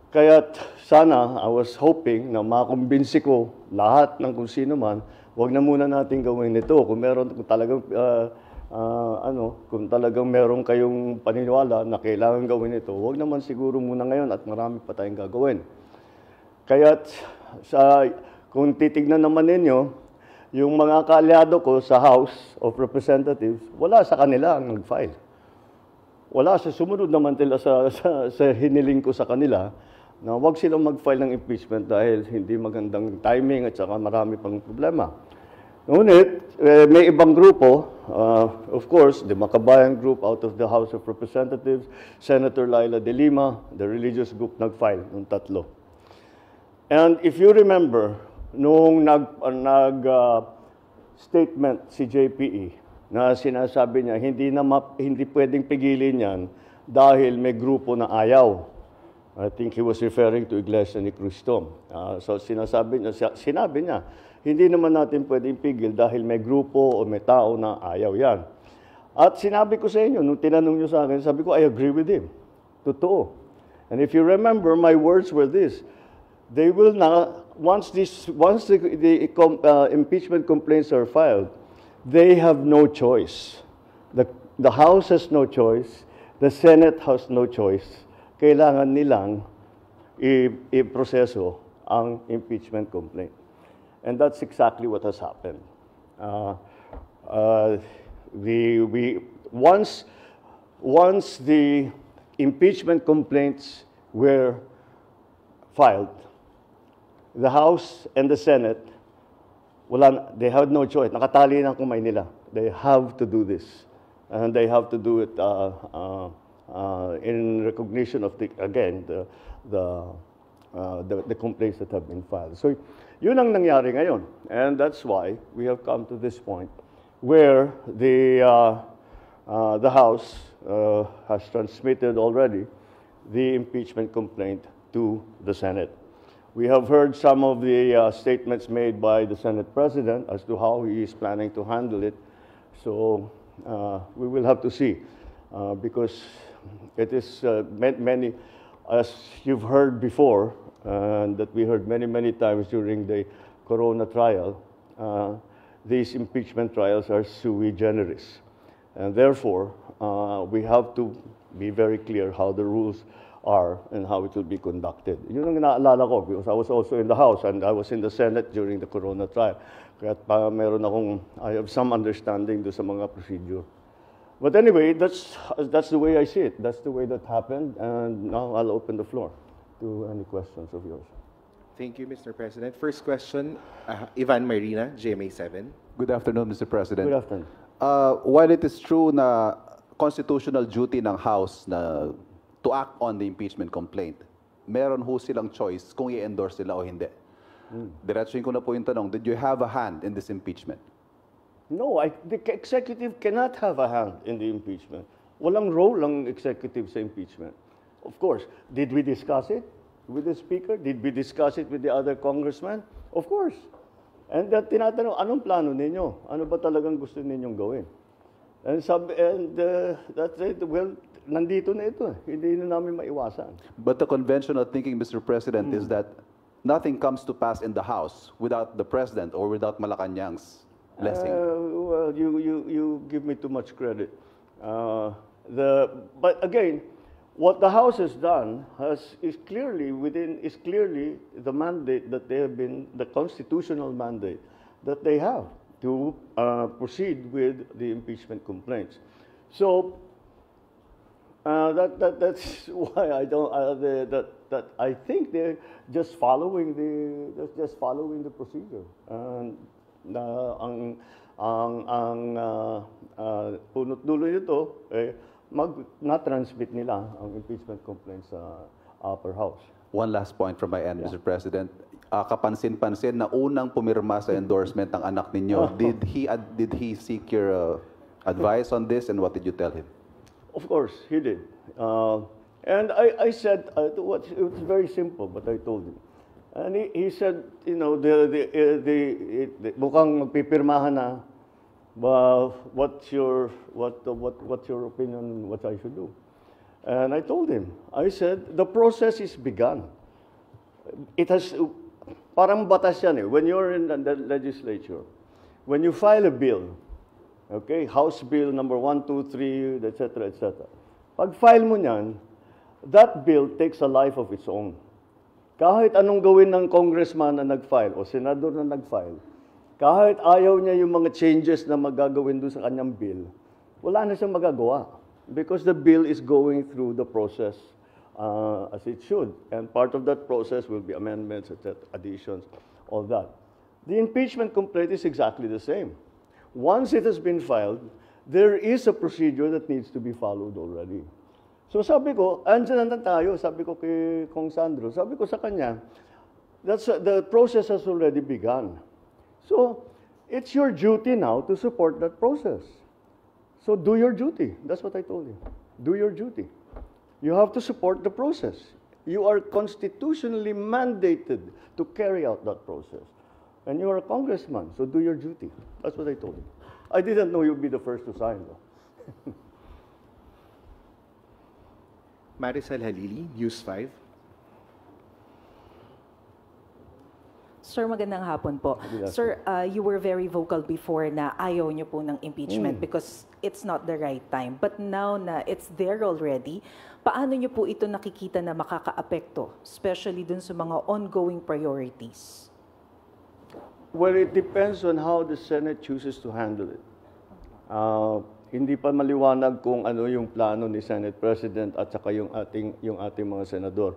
Kaya't sana, I was hoping na makumbinsi ko lahat ng kung sino man, wag na muna natin gawin ito. Kung talagang meron kayong paniniwala na kailangan gawin ito, wag naman siguro muna ngayon at marami pa tayong gagawin. Kaya't kung titignan naman ninyo, yung mga kaalyado ko sa House of Representatives, wala sa kanila ang nag-file. Wala sa sumunod naman nila sa hiniling ko sa kanila na wag silang mag-file ng impeachment dahil hindi magandang timing at saka marami pang problema. Ngunit, may ibang grupo, of course, the Makabayan Group out of the House of Representatives, Senator Laila De Lima, the religious group nag-file ng tatlo. And if you remember, nung statement si JPE na sinasabi niya hindi pwedeng pigilin yan dahil may grupo na ayaw. I think he was referring to Iglesia ni Cristo. So sinabi niya, hindi naman natin pwedeng pigil dahil may grupo o may tao na ayaw yan. At sinabi ko sa inyo, nung tinanong niyo sa akin, sabi ko, I agree with him. Totoo. And if you remember, my words were this: they will not, once the impeachment complaints are filed, they have no choice. The House has no choice. The Senate has no choice. Kailangan nilang i-proseso ang impeachment complaint. And that's exactly what has happened. Once the impeachment complaints were filed, the House and the Senate, they had no choice. Nakatali na ang kamay nila. They have to do this. And they have to do it in recognition of the complaints that have been filed. So, yun ang nangyari ngayon. And that's why we have come to this point where the House has transmitted already the impeachment complaint to the Senate. We have heard some of the statements made by the Senate President as to how he is planning to handle it. So we will have to see because it is many, as you've heard before, and that we heard many times during the Corona trial, these impeachment trials are sui generis. And therefore, we have to be very clear how the rules are and how it will be conducted. Yun ang naalala ko because I was also in the House and I was in the Senate during the Corona trial. Kaya I have some understanding do sa mga procedure. But anyway, that's the way I see it. That's the way that happened. And now I'll open the floor to any questions of yours. Thank you, Mr. President. First question, Ivan Marina, GMA7. Good afternoon, Mr. President. Good afternoon. While it is true na constitutional duty ng House na to act on the impeachment complaint, meron ho silang choice kung i-endorse nila o hindi. Diretsuhin ko na po yung tanong, did you have a hand in this impeachment? No, the executive cannot have a hand in the impeachment. Walang role ang executive sa impeachment. Of course, did we discuss it with the Speaker? Did we discuss it with the other congressmen? Of course. And tinatanong, anong plano ninyo? Ano ba talagang gusto ninyong gawin? And that's it. Well, nandito na ito. Hindi na namin maiwasan. But the conventional thinking, Mr. President, is that nothing comes to pass in the House without the President or without Malacanang's blessing. Well, you give me too much credit. But again, what the House has done is clearly the mandate that they have been, the constitutional mandate that they have to proceed with the impeachment complaints. So that's why I think they're just following the procedure. Punot dulo nito na-transmit nila ang impeachment complaints sa upper house. One last point from my end, Mr. President. Kapansin-pansin na unang pumirma sa endorsement ng anak ninyo. Did he seek your advice on this, and what did you tell him? Of course, he did. And I said, it was very simple, but I told him. And he said, you know, mukhang magpipirmahan na. What's your opinion? What I should do? And I told him. I said the process is begun. It has parang batas yan eh. When you're in the legislature, when you file a bill, okay, House Bill number 1, 2, 3, etc., etc. Pag file mo niyan, that bill takes a life of its own. Kahit anong gawin ng congressman na nag-file o senador na nag-file, kahit ayaw niya yung mga changes na magagawin doon sa kanyang bill, wala na siyang magagawa. Because the bill is going through the process as it should. And part of that process will be amendments, etc., additions, all that. The impeachment complaint is exactly the same. Once it has been filed, there is a procedure that needs to be followed already. So sabi ko, andyan na tayo, sabi ko kay Kong Sandro, sabi ko sa kanya, the process has already begun. So, it's your duty now to support that process. So do your duty. That's what I told you. Do your duty. You have to support the process. You are constitutionally mandated to carry out that process. And you are a congressman, so do your duty. That's what I told him. I didn't know you'd be the first to sign, though. Maricel Halili, News 5. Sir, magandang hapon po. Sir, you were very vocal before na ayaw niyo po ng impeachment because it's not the right time. But now na it's there already, paano niyo po ito nakikita na makakaapekto, especially dun sa mga ongoing priorities? Well, it depends on how the Senate chooses to handle it. Hindi pa maliwanag kung ano yung plano ni Senate President at saka yung ating mga senador.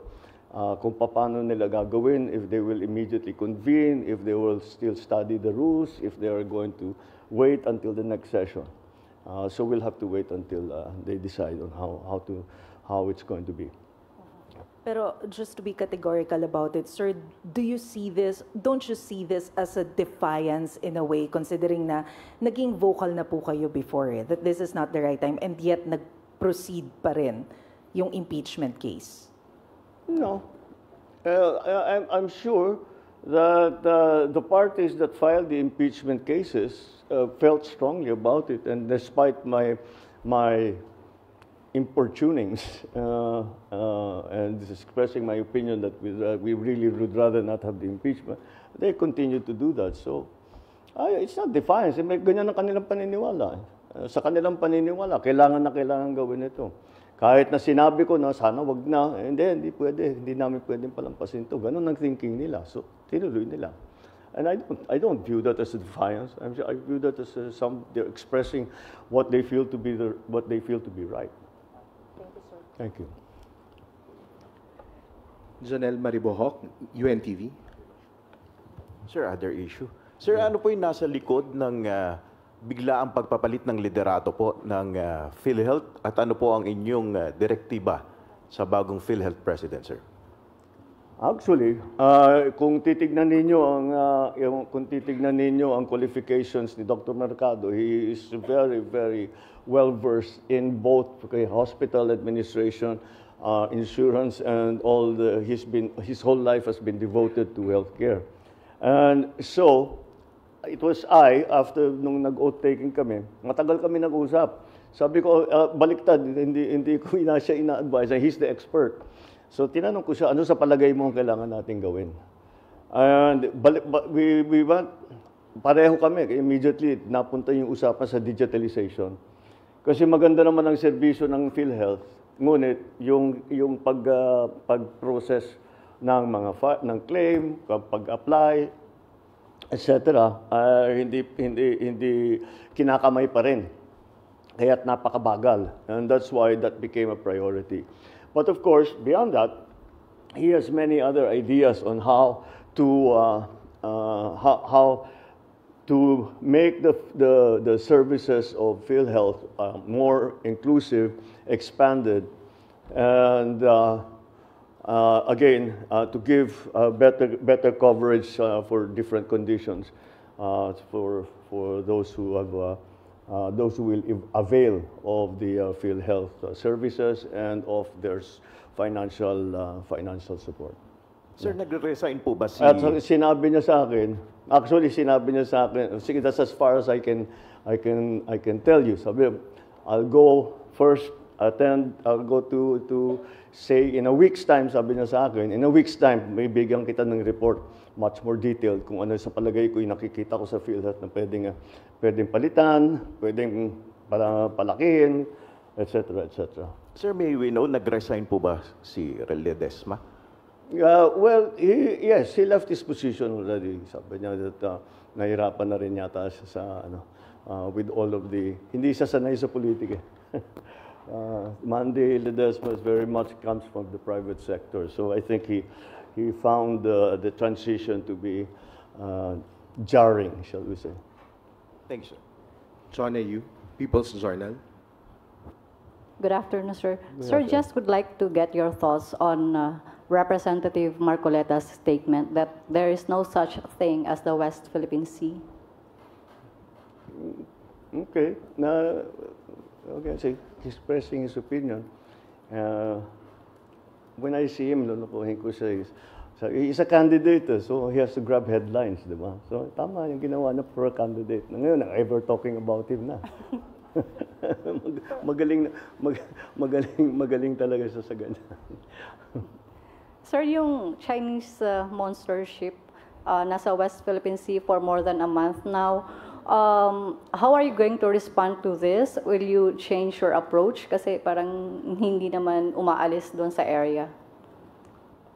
Kung paano nila gagawin, if they will immediately convene, if they will still study the rules, if they are going to wait until the next session. So we'll have to wait until they decide on how it's going to be. Pero just to be categorical about it, sir, don't you see this as a defiance in a way, considering na naging vocal na po kayo before that this is not the right time, and yet nag-proceed pa rin yung impeachment case? No. I'm sure that the parties that filed the impeachment cases felt strongly about it, and despite my importunings and expressing my opinion that we really would rather not have the impeachment, they continue to do that. So it's not defiance. May ganyan ang kanilang paniniwala. Sa kanilang paniniwala, kailangan gawin ito. Kahit na sinabi ko na sana wag na, hindi pwede, hindi namin pwedeng palampasin ito. Ganun ang thinking nila. So tinuloy nila. And I don't view that as a defiance. I view that as they're expressing what they feel to be right. Thank you, sir. Thank you. Jonel Maribojoc, UNTV. Sir, other issue. Sir, ano po yung nasa likod ng bigla ang pagpapalit ng liderato po ng PhilHealth at ano po ang inyong direktiba sa bagong PhilHealth President, sir? Actually, kung titignan ninyo ang qualifications ni Dr. Mercado, he is very, very well versed in both hospital administration, insurance, and his whole life has been devoted to healthcare. And so, it was after nung nag-oath taking kami, matagal kami nag-usap. Sabi ko, baliktad, hindi ko siya ina-advise, he's the expert. So tinanong ko siya, ano sa palagay mo ang kailangan natin gawin? And we went, pareho kami, immediately napunta yung usapan sa digitalization. Kasi maganda naman ang serbisyo ng PhilHealth, ngunit yung pag-process ng claim, pag-apply, etc., hindi kinakamay pa rin. Kaya't napakabagal. And that's why that became a priority. But of course, beyond that, he has many other ideas on how to make the services of PhilHealth more inclusive, expanded, and again to give better coverage for different conditions for those who have. Those who will avail of the PhilHealth services and of their financial support. Sir, nagre-resign po ba si... At sinabi niya sa akin, sige, that's as far as I can tell you. Sabi, I'll go first, I'll go to say in a week's time, sabi niya sa akin, in a week's time, may bigyan kita ng report, much more detailed kung ano sa palagay ko yung nakikita ko sa PhilHealth na pwedeng palitan, pwedeng palakihin, etc., etc. Sir, may we know, nag-resign po ba si Rel Ledesma? Well, yes, he left his position already. Sabi niya that nahirapan na rin yata siya sa, with all of hindi siya sanay sa politika. Mandy Ledesma very much comes from the private sector. So I think he found the transition to be jarring, shall we say. Thank you, sir. John Ayu, People's Journal. Good afternoon, sir. Sir, just would like to get your thoughts on Representative Marcoleta's statement that there is no such thing as the West Philippine Sea. Okay. Okay, so expressing his opinion. When I see him, lulukuhin ko siya. He's a candidate, so he has to grab headlines, di ba? So tama yung ginawa na for a candidate. Ngayon, ever talking about him na. magaling talaga siya sa ganyan. Sir, yung Chinese monster ship nasa West Philippine Sea for more than a month now, how are you going to respond to this? Will you change your approach? Kasi parang hindi naman umaalis doon sa area.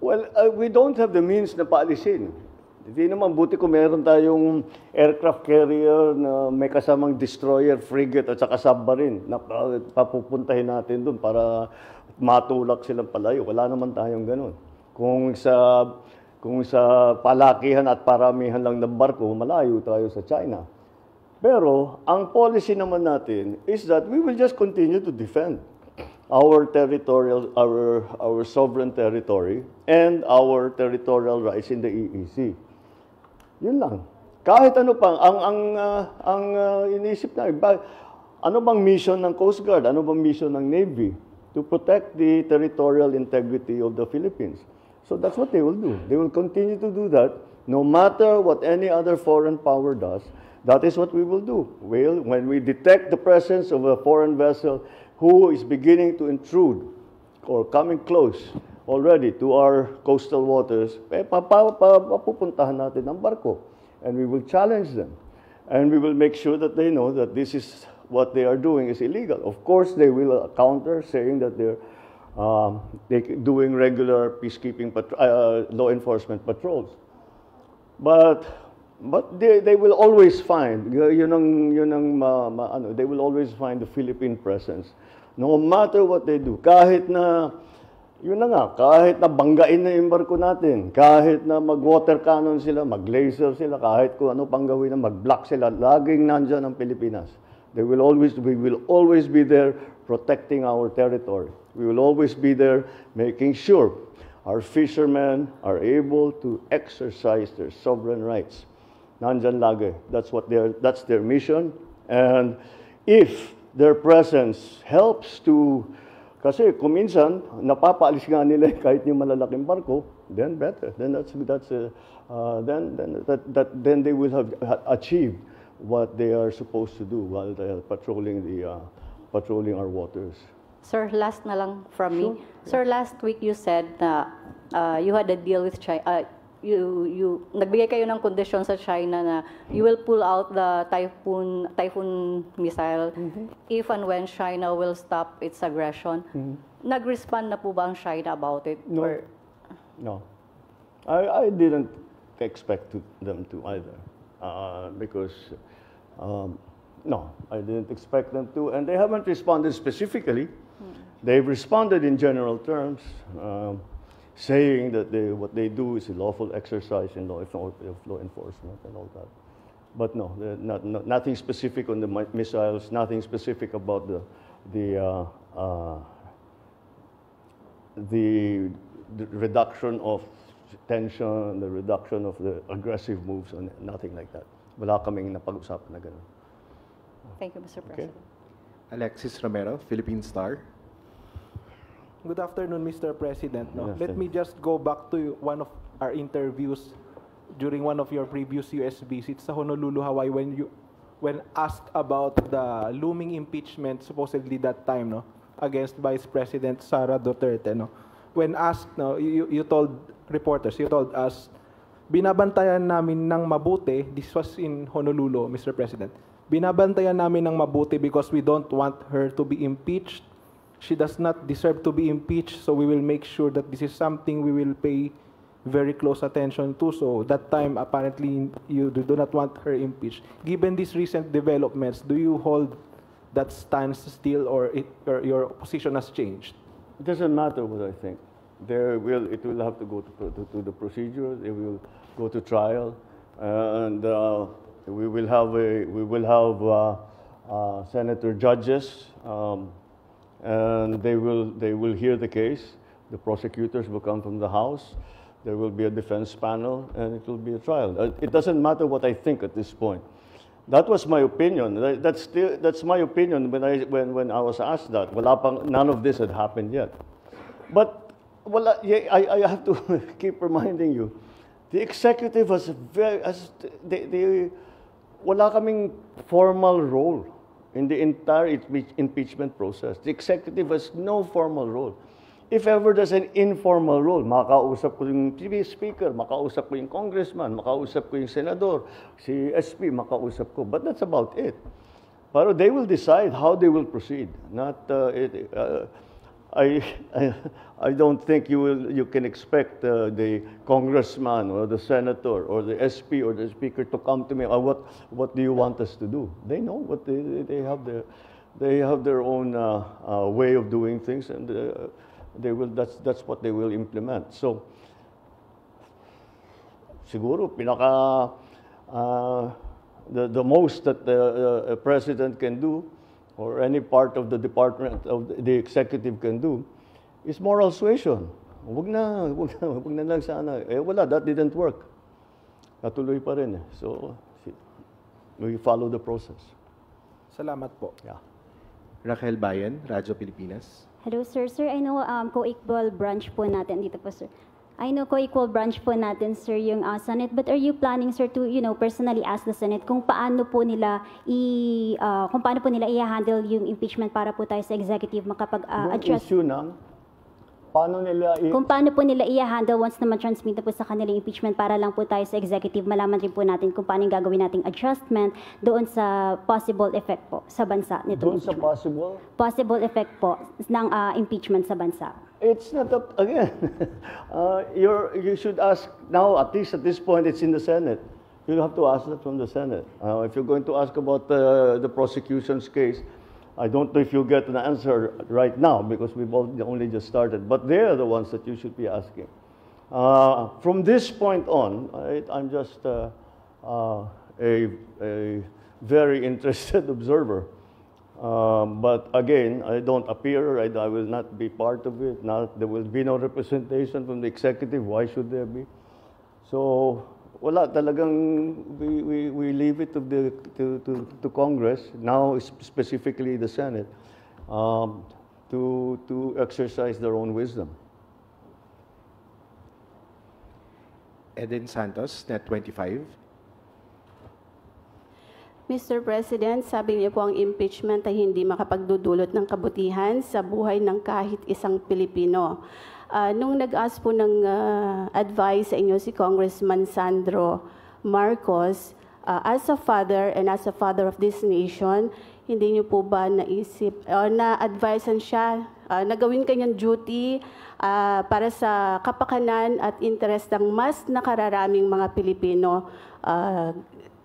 Well, we don't have the means na paalisin. Hindi naman, buti kung meron tayong aircraft carrier na may kasamang destroyer, frigate at saka submarine na papupuntahin natin doon para matulak silang palayo. Wala naman tayong ganun. Kung sa palakihan at paramihan lang ng barko, malayo tayo sa China. Pero ang policy naman natin is that we will just continue to defend our territorial, our sovereign territory and our territorial rights in the EEZ. Yun lang. Kahit ano pang ang iniisip na ano bang mission ng Coast Guard, ano bang mission ng Navy to protect the territorial integrity of the Philippines. So that's what they will do. They will continue to do that no matter what any other foreign power does. That is what we will do. When we detect the presence of a foreign vessel who is beginning to intrude or coming close already to our coastal waters, papupuntahan natin ang barko. And we will challenge them. And we will make sure that they know that this is what they are doing is illegal. Of course, they will counter, saying that they're doing regular peacekeeping, law enforcement patrols. But they will always find, they will always find the Philippine presence. No matter what they do, kahit na banggain na yung barko natin, kahit na mag-water cannon sila, mag-laser sila, kahit kung ano pang gawin na mag-block sila, laging nandyan ang Pilipinas. We will always be there protecting our territory. We will always be there making sure our fishermen are able to exercise their sovereign rights. Nandyan lagi. That's their mission. And if their presence helps to, kasi kung minsan, napapaalis nga nila kahit yung malalaking barko, then better. Then then they will have achieved what they are supposed to do while they are patrolling our waters. Sir, last na lang from me. Sir, last week you said na you had a deal with China. Nagbigay kayo ng kondisyon sa China na you will pull out the Typhoon missile if and when China will stop its aggression. Nag-respond na po ba ang China about it? No. No. I didn't expect them to either. Because, no, I didn't expect them to. And they haven't responded specifically. They've responded in general terms, saying that what they do is a lawful exercise in law enforcement and all that. But no, nothing specific on the missiles, nothing specific about the reduction of tension, the reduction of the aggressive moves, and nothing like that. Wala kaming napag-usapan na ganun. Thank you, Mr. President. Alexis Romero, Philippine Star. Good afternoon, Mr. President. No? Good Let me just go back to one of our interviews during one of your previous US visits sa Honolulu, Hawaii, when asked about the looming impeachment, supposedly that time, no, against Vice President Sara Duterte. No? When asked, no, you told reporters, you told us, binabantayan namin ng mabuti, this was in Honolulu, Mr. President, binabantayan namin ng mabuti because we don't want her to be impeached. She does not deserve to be impeached, so we will make sure that this is something we will pay very close attention to. So that time, apparently, you do not want her impeached. Given these recent developments, do you hold that stance still, or your position has changed? It doesn't matter what I think. It will have to go to the procedure. It will go to trial, and we will have senator judges, and they will hear the case. The prosecutors will come from the House. There will be a defense panel, and it will be a trial. It doesn't matter what I think at this point. That was my opinion. That's my opinion when I was asked that. None of this had happened yet. But I have to keep reminding you, the executive wala kaming formal role in the entire impeachment process. The executive has no formal role. If ever there's an informal role, makausap ko yung TV speaker, makausap ko yung congressman, makausap ko yung senador, si SP, makausap ko. But that's about it. Pero they will decide how they will proceed. Not I don't think you can expect the congressman or the senator or the SP or the speaker to come to me. What do you want us to do? They know what they have their own way of doing things, and that's what they will implement. So siguro the most that a president can do, or any part of the department of the executive can do, is moral suasion. Wag na lang sana. Wala, that didn't work. Natuloy pa rin. So we follow the process. Salamat po. Yeah. Raquel Bayan, Radyo Pilipinas. Hello, sir. Sir, I know co-equal branch po natin dito po, sir. I know co-equal branch po natin, sir, yung Senate. But are you planning, sir, to personally ask the Senate kung paano po nila i-handle yung impeachment para po tayo sa executive makapag-address? Issue ng kung paano po nila i-handle once na ma-transmit na po sa kanilang impeachment para lang po tayo sa executive, malaman rin po natin kung paano yung gagawin nating adjustment doon sa possible effect po sa bansa nito. Doon sa possible? Possible effect po ng impeachment sa bansa. It's not again. You should ask now. At least at this point, it's in the Senate. You have to ask that from the Senate. If you're going to ask about the prosecution's case, I don't know if you'll get an answer right now because we've only just started. But they're the ones that you should be asking. From this point on, I'm just a very interested observer. But again, I don't appear, I will not be part of it. There will be no representation from the executive. Why should there be? So, wala talagang, we leave it to Congress, now specifically the Senate, to exercise their own wisdom. Eden Santos, Net 25. Mr. President, sabi niyo po ang impeachment ay hindi makapagdudulot ng kabutihan sa buhay ng kahit isang Pilipino. Nung nag-ask po ng advice sa inyo si Congressman Sandro Marcos, as a father and as a father of this nation, hindi niyo po ba naisip, na-advisean siya na gawin kanyang duty para sa kapakanan at interest ng mas nakararaming mga Pilipino,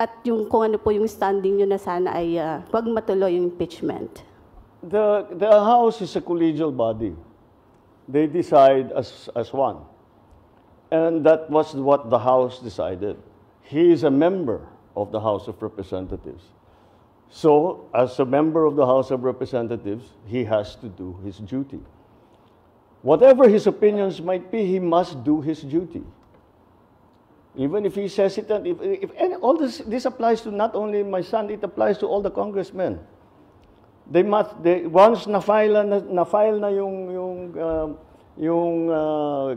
at yung kung ano po yung standing nyo na sana ay wag matuloy yung impeachment? The House is a collegial body. They decide as one. And that was what the House decided. He is a member of the House of Representatives. So, as a member of the House of Representatives, he has to do his duty. Whatever his opinions might be, he must do his duty. Even if he's hesitant, all this applies to not only my son, it applies to all the congressmen. Once na-file na yung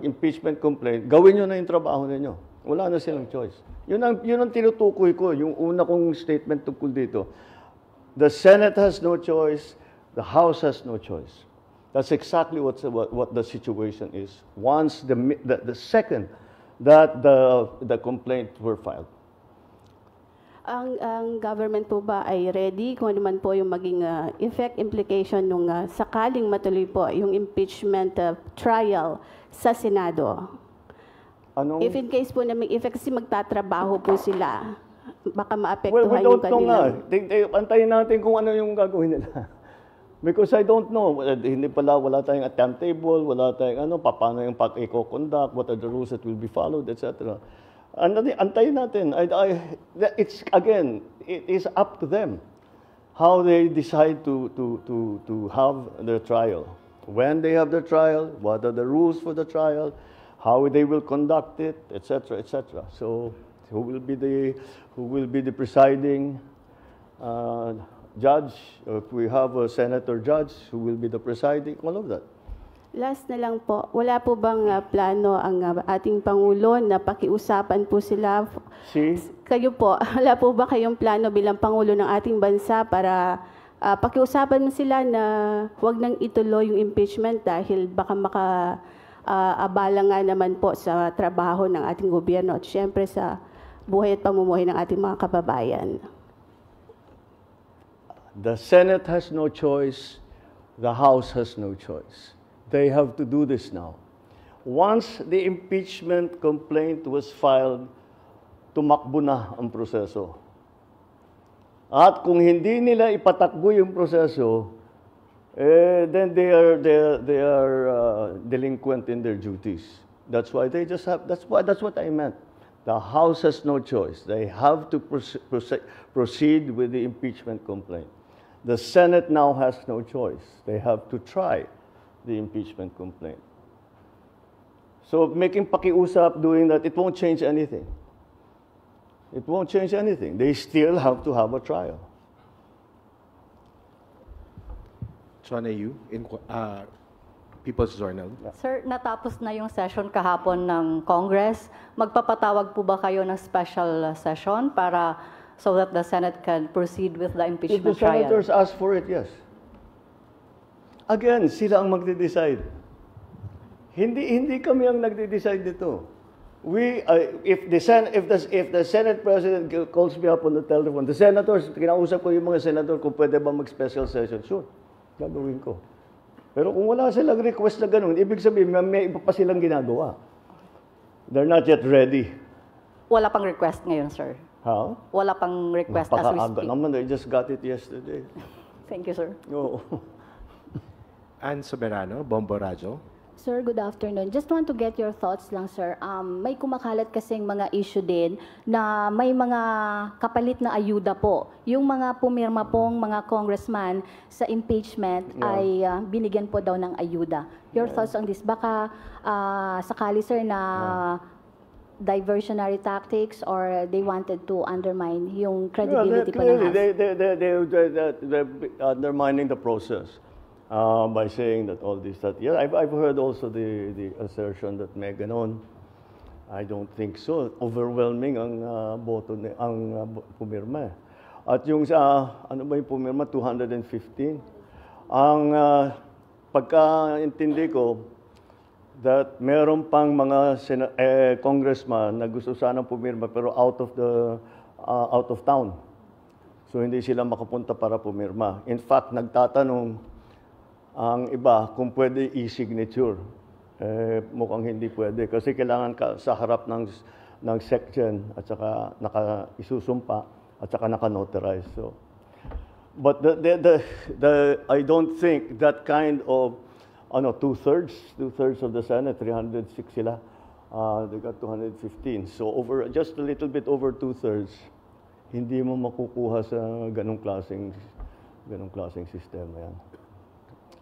impeachment complaint, gawin nyo na yung trabaho ninyo. Wala na silang choice. Yun ang tinutukoy ko, yung una kong statement tungkol dito. The Senate has no choice, the House has no choice. That's exactly what the situation is. Once the second that the complaint were filed. Ang government po ba ay ready kung ano man po yung maging effect implication nung sakaling matuloy po yung impeachment trial sa Senado? If in case po na may effect, kasi magtatrabaho po sila, baka maapektuhan yung kanilang... Antayin natin kung ano yung gagawin nila. Because I don't know, hindi pala, wala tayong timetable, wala tayong paano yung pag-eco-conduct, what are the rules that will be followed, etc. Antayin natin. It is up to them how they decide to have their trial. When they have their trial, what are the rules for the trial, how they will conduct it, etc., etc. So, who will be the presiding judge, or if we have a senator judge, who will be the presiding, all of that. Last na lang po, wala po bang plano ang ating Pangulo na pakiusapan po sila? Kayo po, wala po ba kayong plano bilang Pangulo ng ating bansa para pakiusapan mo sila na huwag nang ituloy yung impeachment dahil baka abala nga naman po sa trabaho ng ating gobyerno at syempre sa buhay at pamumuhay ng ating mga kababayan? The Senate has no choice. The House has no choice. They have to do this now. Once the impeachment complaint was filed, tumakbo na ang proseso. At kung hindi nila ipatakbo yung proseso, then they are delinquent in their duties. That's why they just have. That's what I meant. The House has no choice. They have to proceed with the impeachment complaint. The Senate now has no choice. They have to try the impeachment complaint. So making pakiusap, doing that, it won't change anything. It won't change anything. They still have to have a trial. Chona Yu, in People's Journal. Sir, natapos na yung session kahapon ng Congress. Magpapatawag po ba kayo ng special session para so that the Senate can proceed with the impeachment trial? If the senators ask for it, yes. Again, sila ang magde-decide. Hindi kami ang nagde-decide dito. If the Senate President calls me up on the telephone, the senators, kinausap ko yung mga senator kung pwede ba mag-special session, sure, gagawin ko. Pero kung wala silang request na ganun, ibig sabihin, may iba pa silang ginagawa. They're not yet ready. Wala pang request ngayon, sir. How? Wala pang request as we speak. Naman, they just got it yesterday. Thank you, sir. Oo. Ann Soberano, Bombo Radyo. Sir, good afternoon. Just want to get your thoughts lang, sir. May kumakalat kasing mga issue din na may mga kapalit na ayuda po. Yung mga pumirma pong mga congressman sa impeachment ay binigyan po daw ng ayuda. Your thoughts on this? Baka sakali, sir, na diversionary tactics or they wanted to undermine yung credibility po ng House? They're undermining the process. By saying that all this, that, yeah, I've heard also the assertion that may ganon. I don't think so. Overwhelming ang boto ang pumirma. At yung sa, ano ba yung pumirma? 215. Ang pagkaintindi ko, that meron pang mga congressman na gusto sanang pumirma pero out of town. So hindi sila makapunta para pumirma. In fact, nagtatanong ang iba kung pwede e-signature. Mukhang hindi pwede kasi kailangan ka sa harap ng section at saka isusumpa at saka naka-notarize. So, but I don't think that kind of two-thirds of the Senate, 306 sila, they got 215. So just a little bit over two-thirds, hindi mo makukuha sa ganong klaseng sistema yan.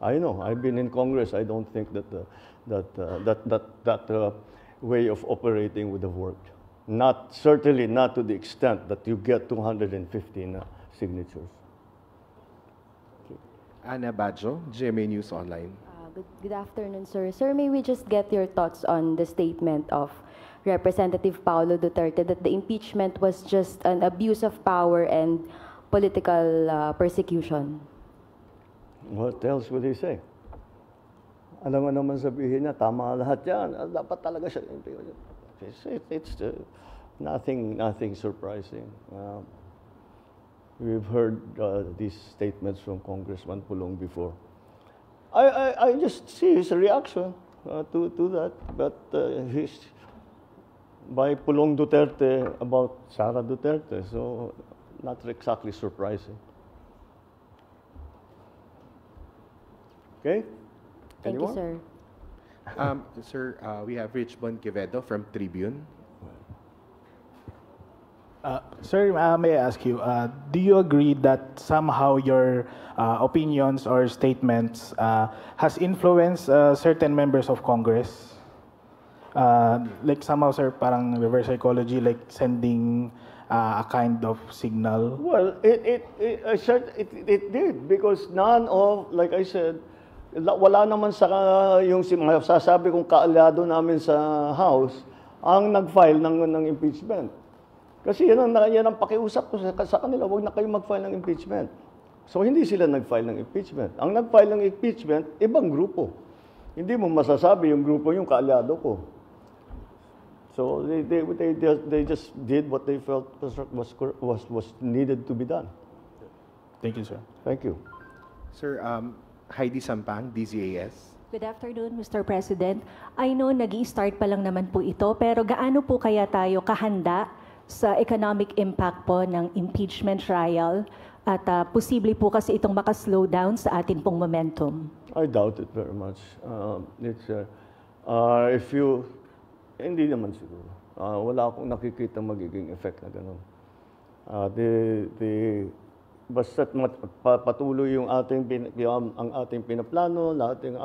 I know. I've been in Congress. I don't think that way of operating would have worked. Certainly not to the extent that you get 215 signatures. Okay. Ana Badjo, GMA News Online. Good afternoon, sir. Sir, may we just get your thoughts on the statement of Representative Paulo Duterte that the impeachment was just an abuse of power and political persecution? What else would he say? Alam mo naman sabihin niya, tama lahat yan. Dapat talaga siya. It's nothing surprising. We've heard these statements from Congressman Pulong before. I just see his reaction to that. But by Pulong Duterte about Sara Duterte, so not exactly surprising. Okay? Thank you, sir. Sir, we have Richmond Quevedo from Tribune. Sir, may I ask you, do you agree that somehow your opinions or statements has influenced certain members of Congress? Like somehow, sir, parang reverse psychology, like sending a kind of signal? Well, it did because none of, like I said, wala naman sa yung sasabi kong kaalyado namin sa House ang nag-file ng impeachment. Kasi yan ang pakiusap ko sa kanila, wag na kayo mag-file ng impeachment. So hindi sila nag-file ng impeachment. Ang nag-file ng impeachment, ibang grupo. Hindi mo masasabi yung grupo yung kaalyado ko. So they just did what they felt was needed to be done. Thank you, sir. Thank you. Sir, Heidi Sampang, DZAS. Good afternoon, Mr. President. I know nag-i-start pa lang naman po ito, pero gaano po kaya tayo kahanda sa economic impact po ng impeachment trial at posible po kasi itong maka-slow down sa atin pong momentum? I doubt it very much. Hindi naman siguro. Wala akong nakikita magiging effect na gano'n. Basta patuloy yung ang ating pinaplano,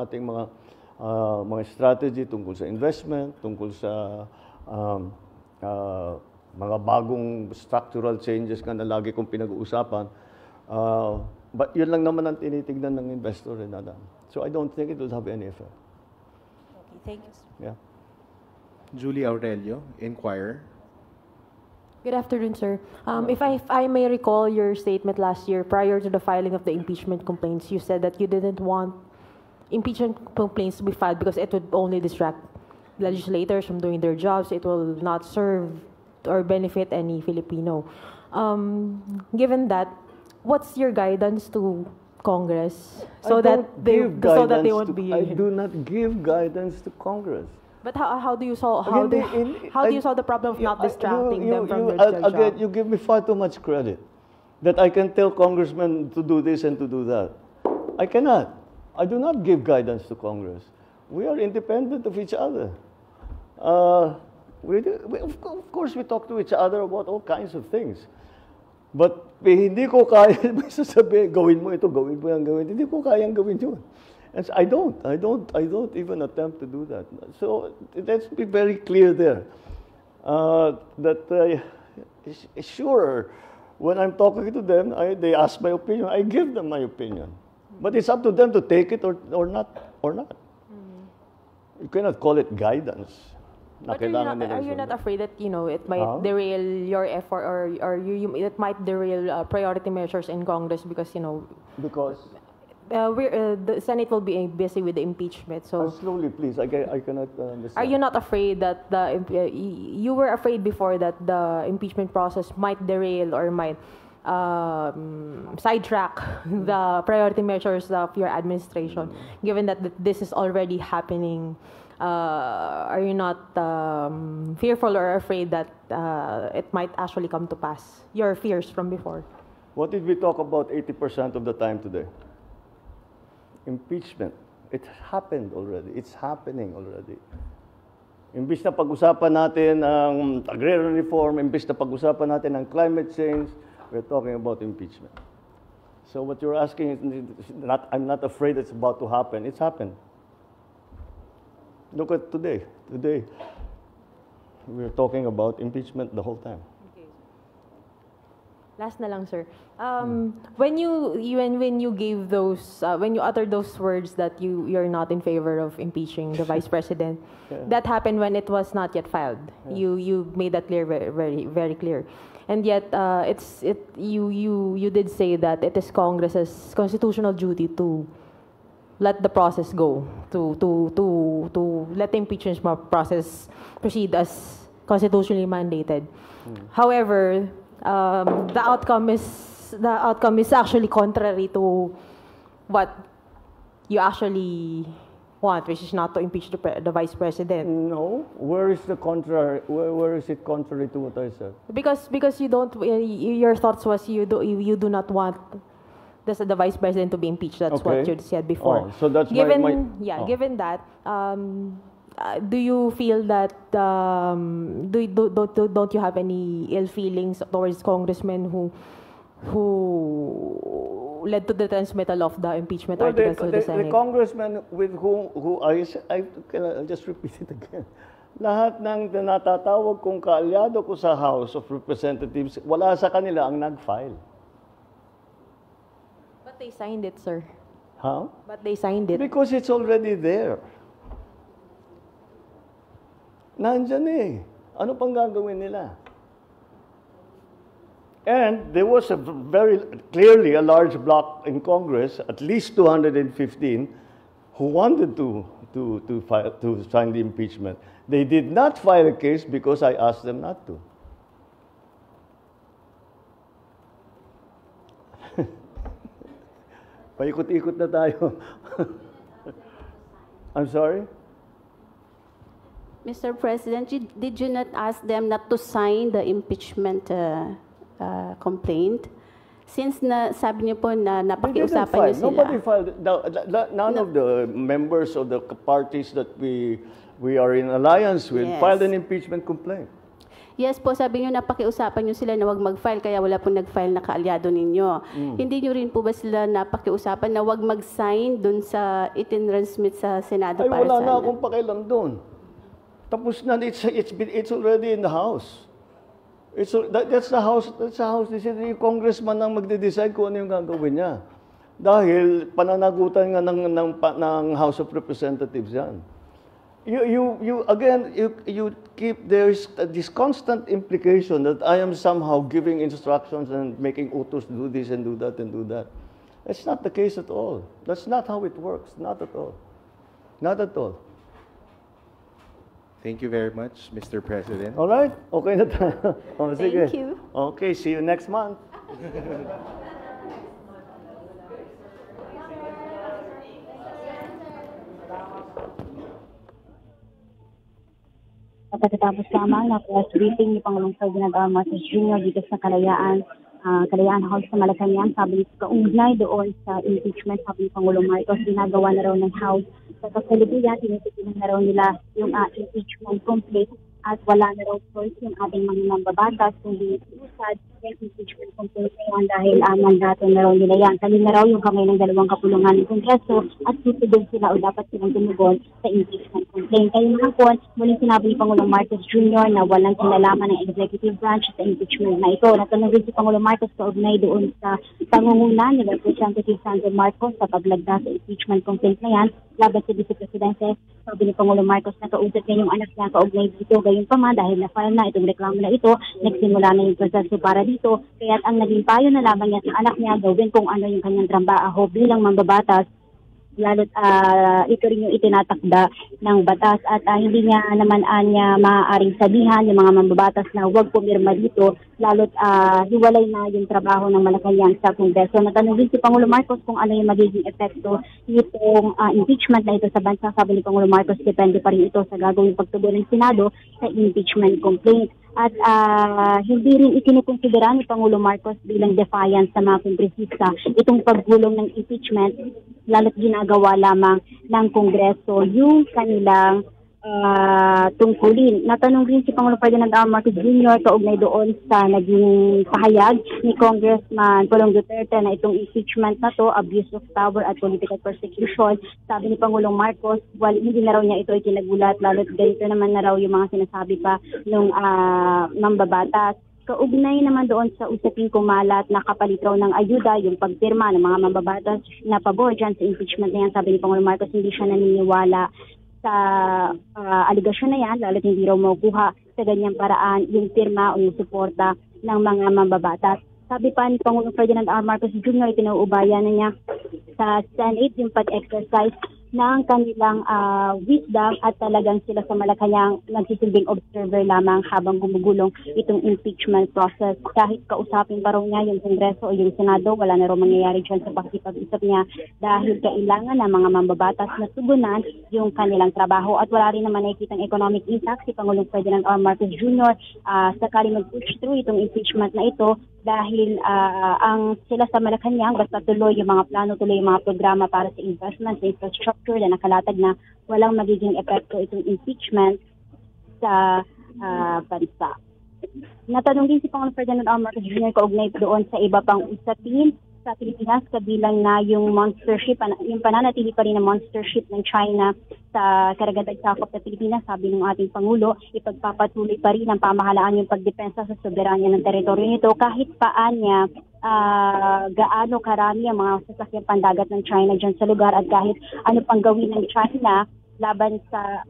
ating mga strategy tungkol sa investment, tungkol sa mga bagong structural changes na lagi kong pinag-uusapan. But yun lang naman ang tinitignan ng investor. So I don't think it will have any effect. Okay, thank you. Yeah. Julie Aurelio, Inquirer. Good afternoon, sir. If I may recall your statement last year, prior to the filing of the impeachment complaints, you said that you didn't want impeachment complaints to be filed because it would only distract legislators from doing their jobs. It will not serve or benefit any Filipino. Given that, what's your guidance to Congress so that they won't be? I do not give guidance to Congress. But how do you solve the problem of not distracting them from their job? Again, you give me far too much credit that I can tell congressmen to do this and to do that. I cannot. I do not give guidance to Congress. We are independent of each other. Of course, we talk to each other about all kinds of things. But hindi ko kaya sasabihin, gawin mo ito, gawin mo yan, gawin. Hindi ko kayang gawin yun. And I don't even attempt to do that. So let's be very clear there. Sure, when I'm talking to them, they ask my opinion. I give them my opinion. But it's up to them to take it or not. You cannot call it guidance. But are you not afraid that it might derail your effort, or it might derail priority measures in Congress because because the Senate will be busy with the impeachment. So slowly, please. I cannot understand. Are you not afraid that you were afraid before that the impeachment process might derail or might sidetrack the priority measures of your administration, given that this is already happening? Are you not fearful or afraid that it might actually come to pass? Your fears from before. What did we talk about 80% of the time today? Impeachment. It happened already. It's happening already. Imbis na pag-usapan natin ang agrarian reform, imbis na pag-usapan natin ang climate change, we're talking about impeachment. So what you're asking is I'm not afraid it's about to happen. It's happened. Look at today. Today, we're talking about impeachment the whole time. Okay. Last na lang, sir. When you gave those, when you uttered those words that you're not in favor of impeaching the vice president, that happened when it was not yet filed. You made that clear, very, very clear. And yet, you did say that it is Congress's constitutional duty to let the process go, to let the impeachment process proceed as constitutionally mandated. However, the outcome is actually contrary to what you actually want, which is not to impeach the vice president. No, where is the contrary? Where is it contrary to what I said? Because you don't. Your thoughts was you do not want the vice president to be impeached. That's what you said before. So that's given given that, do you feel that don't you have any ill feelings towards congressmen who led to the transmittal of the impeachment articles to the Senate? The congressmen with who I'll just repeat it again. Lahat ng natatawag kong kaalyado ko sa House of Representatives, wala sa kanila ang nag-file. But they signed it, sir. How? But they signed it. Because it's already there. Nandyan eh. Ano pang gagawin nila? And there was a very clearly a large bloc in Congress, at least 215, who wanted to sign the impeachment. They did not file a case because I asked them not to. Paikot-ikot na tayo. I'm sorry? Mr. President, did you not ask them not to sign the impeachment complaint? Since sabi niyo po na napakiusapan niyo sila. Nobody filed. None of the members of the parties that we are in alliance with filed an impeachment complaint. Yes po, sabi niyo napakiusapan niyo sila na wag mag-file, kaya wala pong nag-file na kaalyado ninyo. Hindi niyo rin po ba sila napakiusapan na wag mag-sign dun sa itinransmit sa Senado para sa wala na akong pakialam dun. Tapos na, it's already in the House. That's the House decision. Yung congressman ang magde-decide kung ano yung gagawin niya. Dahil pananagutan nga ng House of Representatives yan. You keep, there's this constant implication that I am somehow giving instructions and making utos do this and do that and do that. That's not the case at all. That's not how it works. Not at all. Not at all. Thank you very much, Mr. President. All right? Okay na tayo. Thank you. Okay, see you next month. Pagkatapos lamang na press briefing ni Pangulong Ferdinand R. Marcos Jr. dito sa Kalayaan, Kalayaan House sa Malacanang. Sabi nito kaugnay doon sa impeachment, sabi ni Pangulong Marcos, ginagawa na raw ng House sa kasalukuyan, tinitigilan na raw nila yung impeachment complaint at wala na raw choice yung ating mga mambabatas kundi usad yung impeachment complaint ngayon dahil mandato na raw nila yan. Kanina raw yung kamay ng dalawang kapulungan ng Kongreso at tutugon sila o dapat silang tumugon sa impeachment complaint. Kaya naman po, muling sinabi ni Pangulong Marcos Jr. na walang kinalaman ng executive branch sa impeachment na ito. Natanong rin si Pangulong Marcos kaugnay doon sa pangunguna ni Representative Sandro Marcos sa paglagda sa impeachment complaint na yan laban sa Vice Presidente. Sabi ni Pangulong Marcos na kausap niya yung anak niya kaugnay dito. Gayon pa man, dahil na-file na itong reklamo na ito, nagsimula na yung proseso para dito. Kaya ang naging payo na lamang niya sa anak niya, gawin kung ano yung kanyang trabaho bilang mambabatas, lalo't ito rin yung itinatakda ng batas at hindi niya naman niya maaaring sabihan yung mga mambabatas na huwag pumirma dito, lalo't hiwalay na yung trabaho ng Malacanang sa Kongreso. Natanong din si Pangulong Marcos kung ano yung magiging epekto nitong impeachment na ito sa bansa. Sabi ni Pangulong Marcos, depende pa rin ito sa gagawing pagtugon ng Senado sa impeachment complaint. At hindi rin ikinikonsidera ni Pangulong Marcos bilang defiance sa mga kongresista itong paggulong ng impeachment, lalo't ginagawa lamang ng Kongreso yung kanilang tungkulin. Natanong rin si Pangulong Ferdinand R. Marcos Jr. kaugnay doon sa naging pahayag ni Congressman Pulong Duterte na itong impeachment na to, abuse of power at political persecution. Sabi ni Pangulong Marcos, hindi na raw niya ito ikinagulat, lalo't ganito naman na raw yung mga sinasabi pa ng mambabatas. Kaugnay naman doon sa usaping kumalat na kapalit raw ng ayuda, yung pagpirma ng mga mambabatas na pabor dyan sa impeachment na yan. Sabi ni Pangulong Marcos, hindi siya naniniwala sa aligasyon na yan, lalo't hindi raw makukuha sa ganyang paraan yung pirma o yung suporta ng mga mambabatas. Sabi pa ni Pangulong Ferdinand R. Marcos Jr., itinauubayan na niya sa Senate yung pag-exercise ng kanilang wisdom at talagang sila sa Malacanang nagsisilbing observer lamang habang gumugulong itong impeachment process. Kahit kausapin pa raw niya yung Kongreso o yung Senado, wala na raw mangyayari dyan sa pakikipag-usap niya dahil kailangan ng mga mambabatas na tugunan yung kanilang trabaho at wala rin naman nakikitang economic impact si Pangulong Ferdinand R. Marcos Jr. Sakali mag-push through itong impeachment na ito dahil ang sila sa Malacanang basta tuloy yung mga plano, tuloy yung mga programa para sa investment, sa infrastructure na nakalatag na walang magiging epekto itong impeachment sa bansa. Natanong din si Pangulong Ferdinand R. Marcos Jr. kaugnay doon sa iba pang usapin sa Pilipinas, kabilang na yung monstership, yung pananatili pa rin na monstership ng China sa karagatan sakop sa Pilipinas. Sabi ng ating Pangulo, ipagpapatuloy pa rin ang pamahalaan yung pagdepensa sa soberanya ng teritoryo nito kahit paan niya gaano karami ang mga sasakyang pandagat ng China dyan sa lugar at kahit ano pang gawin ng China laban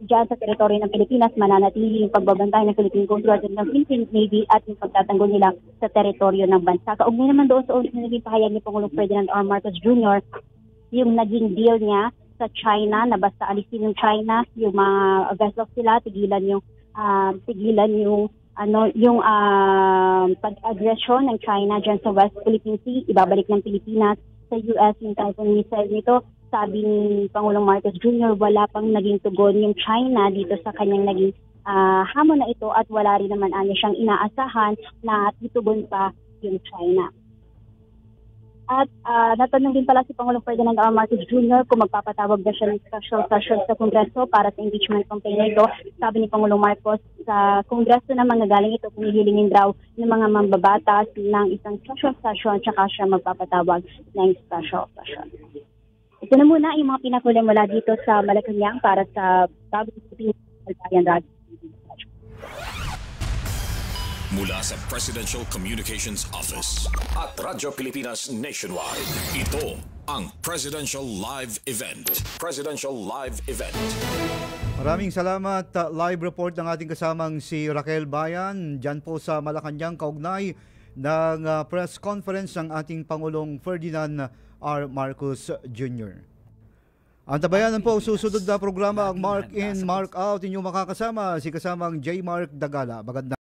dyan sa teritoryo ng Pilipinas, mananatili yung pagbabantay ng Philippine Coast Guard ng Philippine Navy at yung pagtatanggol nila sa teritoryo ng bansa. Kaugnay naman doon sa naging pahayag ni Pangulong Ferdinand R. Marcos Jr., yung naging deal niya sa China na basta alisin yung China, yung mga vessels sila, tigilan yung pag-aggression ng China dyan sa West Philippine Sea, ibabalik ng Pilipinas sa US yung Typhoon missile nito. Sabi ni Pangulong Marcos Jr., wala pang naging tugon yung China dito sa kanyang naging hamon na ito at wala rin naman siyang inaasahan na tutugon pa yung China. At natanong din pala si Pangulong Ferdinand R. Marcos Jr. kung magpapatawag na siya ng special session sa Kongreso para sa impeachment campaign nito. Sabi ni Pangulong Marcos, sa Kongreso naman nagaling ito, hinihilingin daw ng mga mambabatas ng isang special session tsaka siya magpapatawag ng special session. Ito na muna yung mga pinakuli mula dito sa Malacanang para sa Bagong Pilipinas Radio. Mula sa Presidential Communications Office at Radyo Pilipinas Nationwide, ito ang Presidential Live Event. Presidential Live Event. Maraming salamat. Live report ng ating kasamang si Raquel Bayan dyan po sa Malacanang kaugnay ng press conference ng ating Pangulong Ferdinand R. Marcos Jr. Antabayanan po susunod na programa ang Mark In, Mark Out. Inyong makakasama si kasamang J. Mark Dagala. Magandang